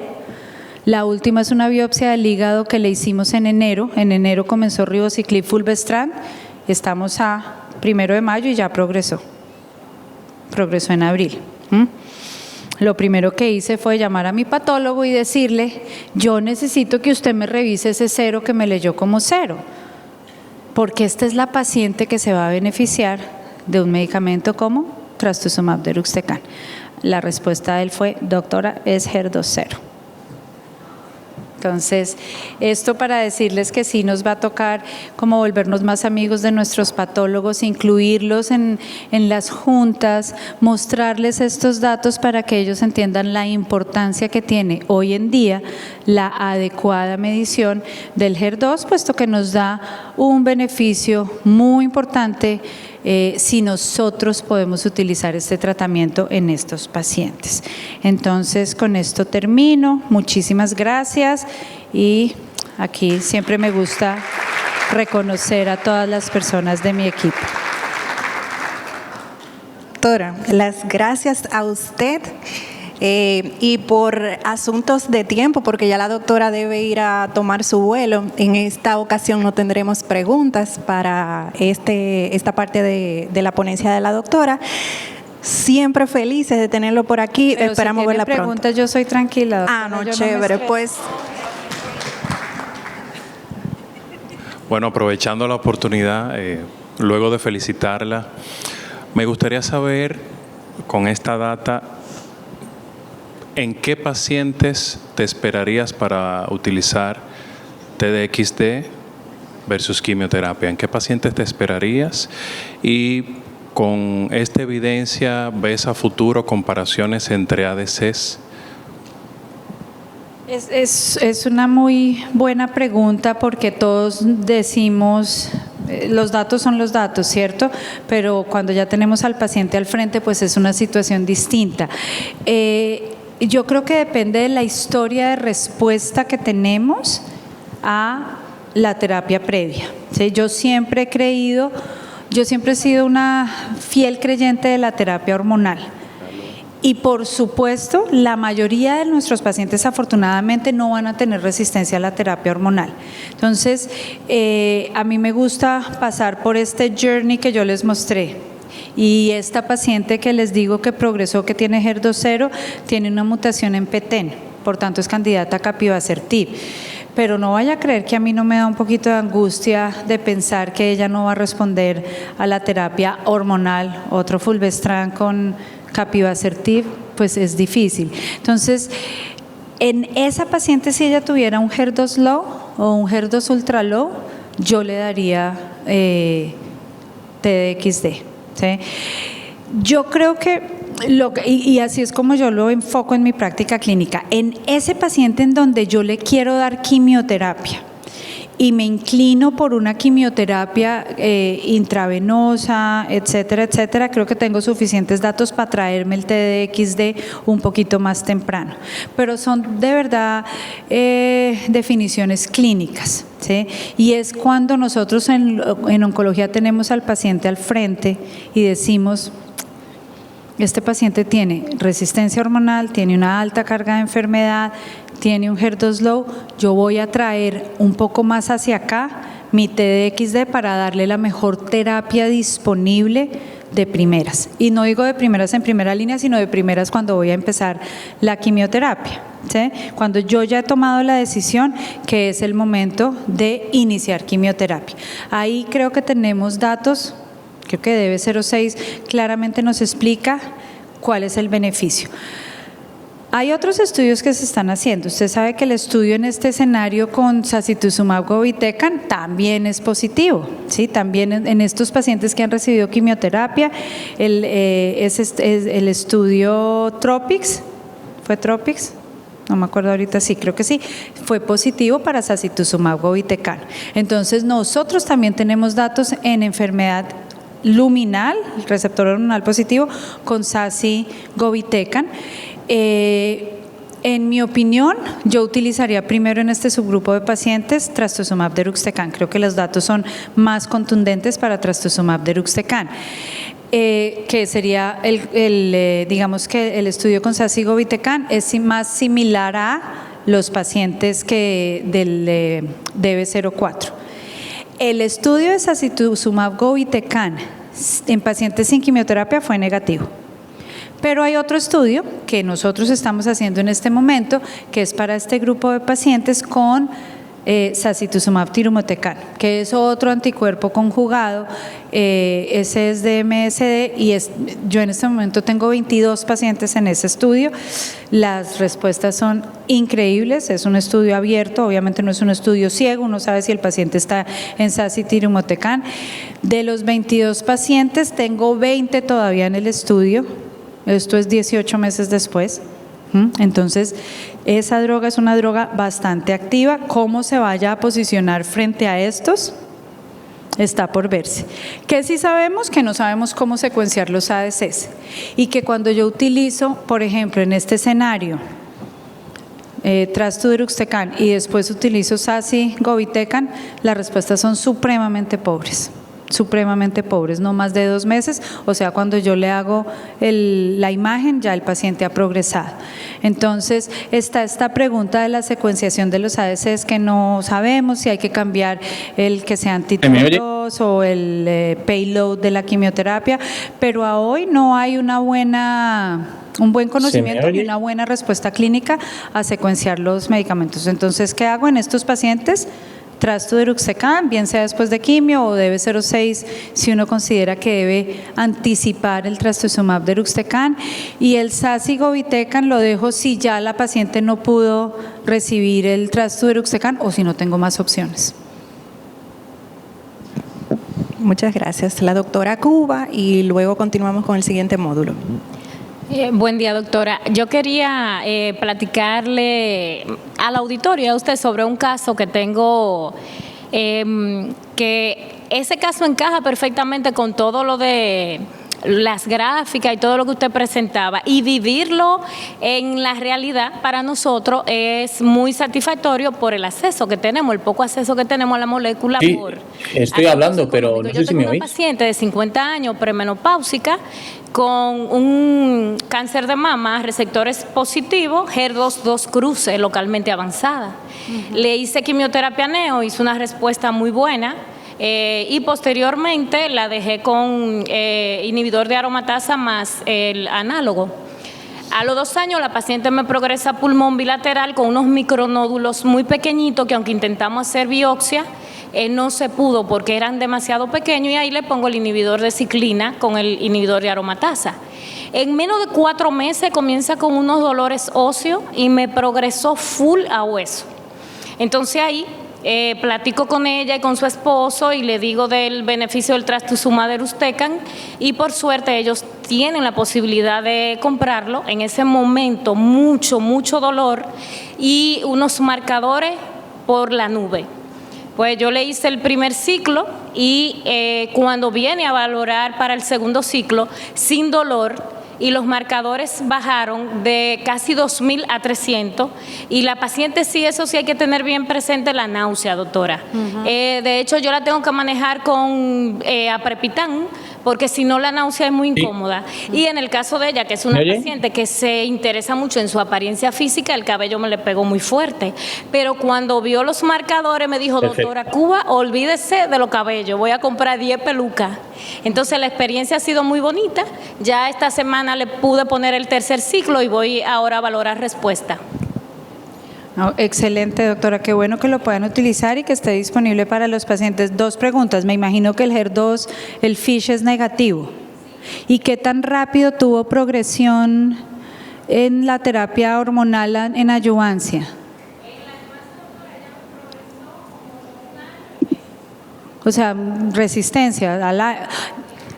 La última es una biopsia del hígado que le hicimos en enero. En enero comenzó ribociclib fulvestrant. Estamos a 1 de mayo y ya progresó en abril. Lo primero que hice fue llamar a mi patólogo y decirle, yo necesito que usted me revise ese 0 que me leyó como 0, porque esta es la paciente que se va a beneficiar de un medicamento como trastuzumab deruxtecan. La respuesta de él fue, doctora, es HER2 0. Entonces, esto para decirles que sí nos va a tocar como volvernos más amigos de nuestros patólogos, incluirlos en las juntas, mostrarles estos datos para que ellos entiendan la importancia que tiene hoy en día la adecuada medición del HER2, puesto que nos da un beneficio muy importante si nosotros podemos utilizar este tratamiento en estos pacientes. Entonces, con esto termino. Muchísimas gracias, y aquí siempre me gusta reconocer a todas las personas de mi equipo. Doctora, las gracias a usted. Y por asuntos de tiempo, porque ya la doctora debe ir a tomar su vuelo, en esta ocasión no tendremos preguntas para esta parte de la ponencia de la doctora. Siempre felices de tenerlo por aquí. Pero esperamos si verla pronto. preguntas, yo soy tranquila, doctora. No, Yo chévere, pues. Bueno, aprovechando la oportunidad, luego de felicitarla, me gustaría saber, con esta data, ¿en qué pacientes te esperarías para utilizar TDXD versus quimioterapia? ¿En qué pacientes te esperarías? Y con esta evidencia, ¿ves a futuro comparaciones entre ADCs? Es una muy buena pregunta, porque todos decimos, los datos son los datos, ¿cierto? Pero cuando ya tenemos al paciente al frente, pues es una situación distinta. Yo creo que depende de la historia de respuesta que tenemos a la terapia previa. ¿Sí? Yo siempre he sido una fiel creyente de la terapia hormonal. Y por supuesto, la mayoría de nuestros pacientes afortunadamente no van a tener resistencia a la terapia hormonal. Entonces, a mí me gusta pasar por este journey que yo les mostré. Y esta paciente que les digo que progresó, que tiene HER2 0, tiene una mutación en PTEN, por tanto es candidata a capivasertib. Pero no vaya a creer que a mí no me da un poquito de angustia de pensar que ella no va a responder a la terapia hormonal, otro fulvestrant con capivasertib, pues es difícil. Entonces, en esa paciente, si ella tuviera un HER2 low o un HER2 ultra low, yo le daría TDXD. ¿Sí? Yo creo que, y así es como yo lo enfoco en mi práctica clínica, en ese paciente en donde yo le quiero dar quimioterapia y me inclino por una quimioterapia intravenosa, etcétera, etcétera, creo que tengo suficientes datos para traerme el TDXD un poquito más temprano. Pero son de verdad definiciones clínicas, ¿sí? Y es cuando nosotros en oncología tenemos al paciente al frente y decimos: este paciente tiene resistencia hormonal, tiene una alta carga de enfermedad, tiene un HER2 low, yo voy a traer un poco más hacia acá mi TDXD para darle la mejor terapia disponible de primeras. Y no digo de primeras en primera línea, sino de primeras cuando voy a empezar la quimioterapia, ¿sí? Cuando yo ya he tomado la decisión que es el momento de iniciar quimioterapia. Ahí creo que tenemos datos. Creo que DB06 claramente nos explica cuál es el beneficio. Hay otros estudios que se están haciendo. Usted sabe que el estudio en este escenario con sacituzumab govitecan también es positivo, ¿sí? También en estos pacientes que han recibido quimioterapia, el estudio TROPICS, ¿fue TROPICS? No me acuerdo ahorita, sí, creo que sí, fue positivo para sacituzumab govitecan. Entonces nosotros también tenemos datos en enfermedad luminal, el receptor hormonal positivo, con SASI govitecan. En mi opinión, yo utilizaría primero en este subgrupo de pacientes trastuzumab deruxtecan. Creo que los datos son más contundentes para trastuzumab deruxtecan. Que sería digamos que el estudio con SASI govitecan es más similar a los pacientes que del DB04. El estudio de sacituzumab govitecan en pacientes sin quimioterapia fue negativo. Pero hay otro estudio que nosotros estamos haciendo en este momento, que es para este grupo de pacientes con sacituzumab tirumotecan, que es otro anticuerpo conjugado, ese es de MSD y yo en este momento tengo 22 pacientes en ese estudio. Las respuestas son increíbles, es un estudio abierto, obviamente no es un estudio ciego, uno sabe si el paciente está en SASI tirumotecan. De los 22 pacientes, tengo 20 todavía en el estudio, esto es 18 meses después. Entonces, esa droga es una droga bastante activa. ¿Cómo se vaya a posicionar frente a estos? Está por verse. Que sí sabemos que no sabemos cómo secuenciar los ADCs y que cuando yo utilizo, por ejemplo, en este escenario, trastuzumab y después utilizo SASI govitecan, las respuestas son supremamente pobres, no más de 2 meses, o sea, cuando yo le hago la imagen ya el paciente ha progresado. Entonces está esta pregunta de la secuenciación de los ADCs que no sabemos si hay que cambiar el que sea anti-TIM2 o el payload de la quimioterapia, pero a hoy no hay un buen conocimiento y una buena respuesta clínica a secuenciar los medicamentos. Entonces, ¿qué hago en estos pacientes? Trastuzumab, bien sea después de quimio o DB06, si uno considera que debe anticipar el trastuzumab deruxtecan, y el SASI govitecan lo dejo si ya la paciente no pudo recibir el trastuzumab deruxtecan o si no tengo más opciones. Muchas gracias. La doctora Cuba y luego continuamos con el siguiente módulo. Buen día, doctora. Yo quería platicarle al auditorio, a usted, sobre un caso que tengo, que ese caso encaja perfectamente con todo lo de las gráficas y todo lo que usted presentaba, y vivirlo en la realidad para nosotros es muy satisfactorio por el acceso que tenemos, el poco acceso que tenemos a la molécula. Sí, estoy hablando, pero no sé si me oís. Yo tengo una paciente de 50 años premenopáusica con un cáncer de mama, receptores positivos, HER2 cruce localmente avanzada. Le hice quimioterapia neo, hizo una respuesta muy buena. Y posteriormente la dejé con inhibidor de aromatasa más el análogo. A los 2 años la paciente me progresa pulmón bilateral con unos micronódulos muy pequeñitos que aunque intentamos hacer biopsia, no se pudo porque eran demasiado pequeños, y ahí le pongo el inhibidor de ciclina con el inhibidor de aromatasa. En menos de 4 meses comienza con unos dolores óseos y me progresó full a hueso. Entonces ahí platico con ella y con su esposo y le digo del beneficio del trastuzumab deruxtecan, y por suerte ellos tienen la posibilidad de comprarlo. En ese momento mucho dolor y unos marcadores por la nube. Pues yo le hice el primer ciclo y cuando viene a valorar para el segundo ciclo, sin dolor, y los marcadores bajaron de casi 2.000 a 300, y la paciente sí, eso sí hay que tener bien presente la náusea, doctora. De hecho, yo la tengo que manejar con aprepitán, porque si no la náusea es muy incómoda. Y en el caso de ella, que es una paciente que se interesa mucho en su apariencia física, el cabello me le pegó muy fuerte. Pero cuando vio los marcadores me dijo, doctora Cuba, olvídese de los cabellos, voy a comprar 10 pelucas. Entonces la experiencia ha sido muy bonita. Ya esta semana le pude poner el tercer ciclo y voy ahora a valorar respuesta. No, excelente, doctora. Qué bueno que lo puedan utilizar y que esté disponible para los pacientes. 2 preguntas. Me imagino que el HER2, el FISH es negativo. ¿Y qué tan rápido tuvo progresión en la terapia hormonal en adyuvancia? O sea, resistencia a la...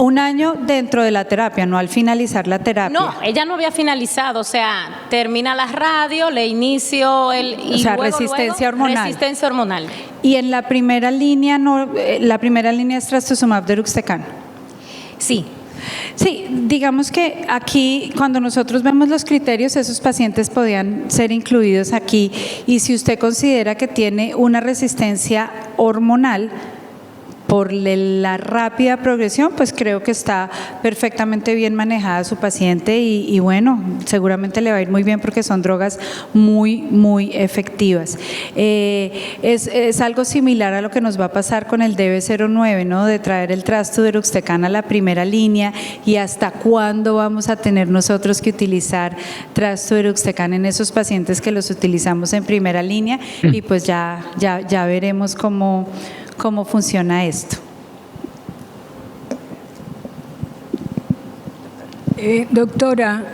1 año dentro de la terapia, no al finalizar la terapia. No, ella no había finalizado, o sea, termina la radio, le inicio el... Y o sea, luego, resistencia hormonal. Resistencia hormonal. Y en la primera línea, no, la primera línea es trastuzumab deruxtecan. Sí. Sí, digamos que aquí, cuando nosotros vemos los criterios, esos pacientes podían ser incluidos aquí. Y si usted considera que tiene una resistencia hormonal, por la rápida progresión, pues creo que está perfectamente bien manejada su paciente y bueno, seguramente le va a ir muy bien porque son drogas muy, muy efectivas. Es algo similar a lo que nos va a pasar con el DB09, ¿no? De traer el trasto deruxtecan a la primera línea y hasta cuándo vamos a tener nosotros que utilizar trasto deruxtecan en esos pacientes que los utilizamos en primera línea y pues ya veremos cómo funciona esto. Doctora,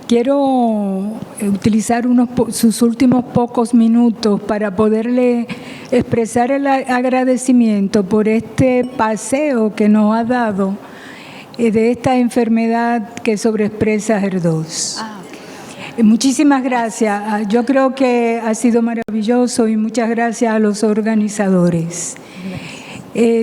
quiero utilizar sus últimos pocos minutos para poderle expresar el agradecimiento por este paseo que nos ha dado de esta enfermedad que sobreexpresa HER2. Muchísimas gracias. Yo creo que ha sido maravilloso y muchas gracias a los organizadores.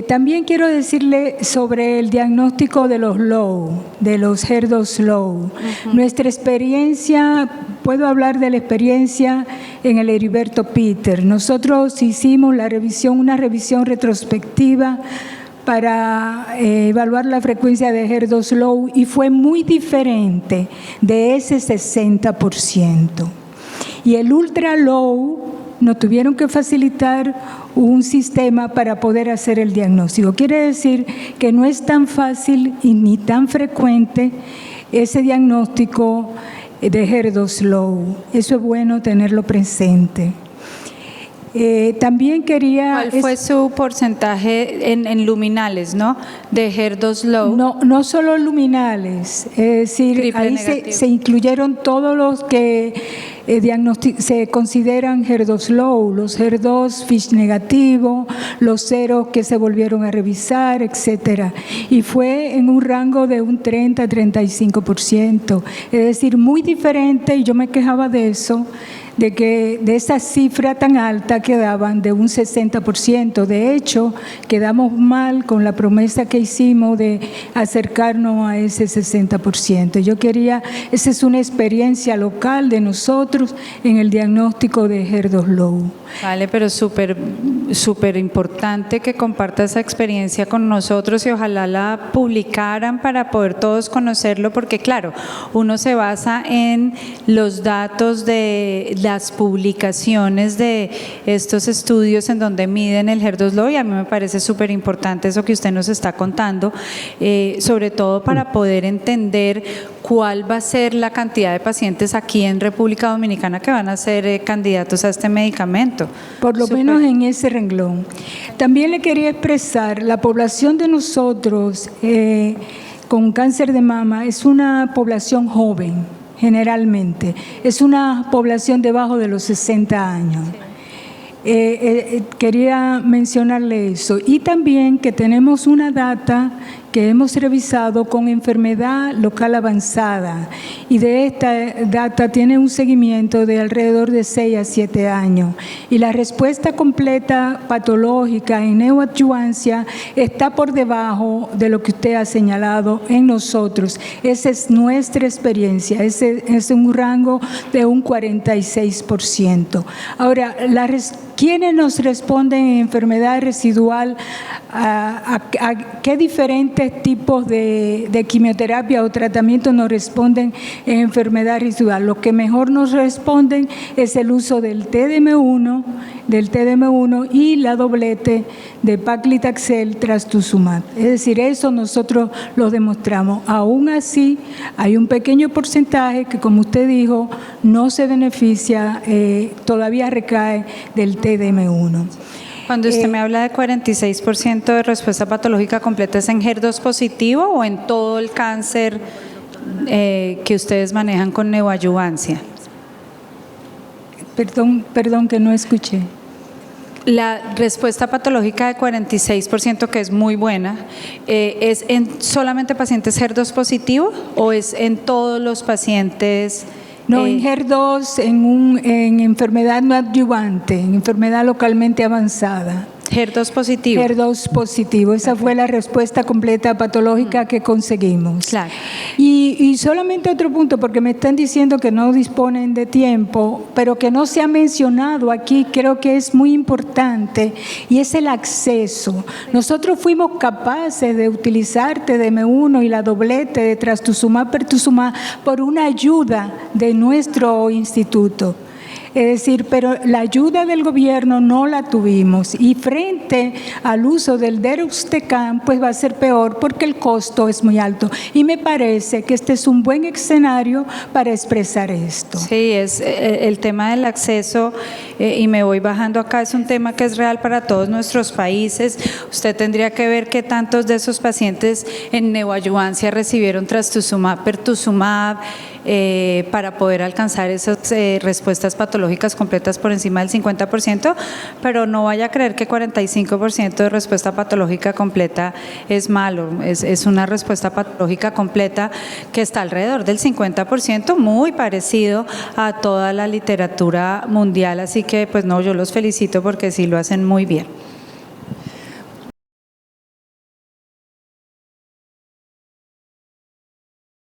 También quiero decirle sobre el diagnóstico de los low, de los HER2 low. Nuestra experiencia, puedo hablar de la experiencia en el Heriberto Peter. Nosotros hicimos una revisión retrospectiva para evaluar la frecuencia de HER2 low y fue muy diferente de ese 60%. Y el ultra low nos tuvieron que facilitar un sistema para poder hacer el diagnóstico. Quiere decir que no es tan fácil y ni tan frecuente ese diagnóstico de HER2 low. Eso es bueno tenerlo presente. También quería... ¿Cuál fue su porcentaje en luminales, no? De HER2 low. No solo luminales, es decir, ahí se incluyeron todos los que se consideran HER2 low, los HER2 FISH negativo, los ceros que se volvieron a revisar, etcétera. Y fue en un rango de un 30-35%, es decir, muy diferente, y yo me quejaba de eso, de esa cifra tan alta que daban de un 60%. De hecho, quedamos mal con la promesa que hicimos de acercarnos a ese 60%. Esa es una experiencia local de nosotros en el diagnóstico de HER2 low. Vale, pero súper importante que comparta esa experiencia con nosotros y ojalá la publicaran para poder todos conocerlo, porque claro, uno se basa en los datos de las publicaciones de estos estudios en donde miden el HER2 low y a mí me parece súper importante eso que usted nos está contando, sobre todo para poder entender cuál va a ser la cantidad de pacientes aquí en República Dominicana que van a ser candidatos a este medicamento. Por lo menos en ese renglón. También le quería expresar, la población de nosotros con cáncer de mama es una población joven, generalmente. Es una población debajo de los 60 años. Quería mencionarle eso. Y también que tenemos una data que hemos revisado con enfermedad local avanzada, y de esta data tiene un seguimiento de alrededor de 6 a 7 años, y la respuesta completa patológica en neoadyuvancia está por debajo de lo que usted ha señalado en nosotros. Esa es nuestra experiencia, ese es un rango de un 46%. Ahora, ¿quiénes nos responden en enfermedad residual? ¿A qué diferentes tipos de quimioterapia o tratamiento nos responden en enfermedad residual? Lo que mejor nos responden es el uso del TDM1 y la doblete de paclitaxel trastuzumab. Es decir, eso nosotros lo demostramos. Aún así, hay un pequeño porcentaje que, como usted dijo, no se beneficia, todavía recae del TDM1. Cuando usted me habla de 46% de respuesta patológica completa, ¿es en HER2 positivo o en todo el cáncer que ustedes manejan con neoadyuvancia? Perdón que no escuché. La respuesta patológica de 46%, que es muy buena, ¿es en solamente pacientes HER2 positivo o es en todos los pacientes? No, en HER2, en enfermedad no adyuvante, en enfermedad localmente avanzada. HER2 positivo. HER2 positivo, esa fue la respuesta completa patológica que conseguimos. Claro. Y solamente otro punto, porque me están diciendo que no disponen de tiempo, pero que no se ha mencionado aquí, creo que es muy importante, y es el acceso. Nosotros fuimos capaces de utilizar TDM1 y la doblete de trastuzumab, pertuzumab por una ayuda de nuestro instituto. Es decir, pero la ayuda del gobierno no la tuvimos, y frente al uso del deruxtecan, pues va a ser peor porque el costo es muy alto. Y me parece que este es un buen escenario para expresar esto. Sí, es el tema del acceso, y me voy bajando acá, es un tema que es real para todos nuestros países. Usted tendría que ver qué tantos de esos pacientes en neoadyuvancia recibieron trastuzumab, pertuzumab, para poder alcanzar esas respuestas patológicas completas por encima del 50%, pero no vaya a creer que 45% de respuesta patológica completa es malo, es una respuesta patológica completa que está alrededor del 50%, muy parecido a toda la literatura mundial, así que pues no, yo los felicito porque sí lo hacen muy bien.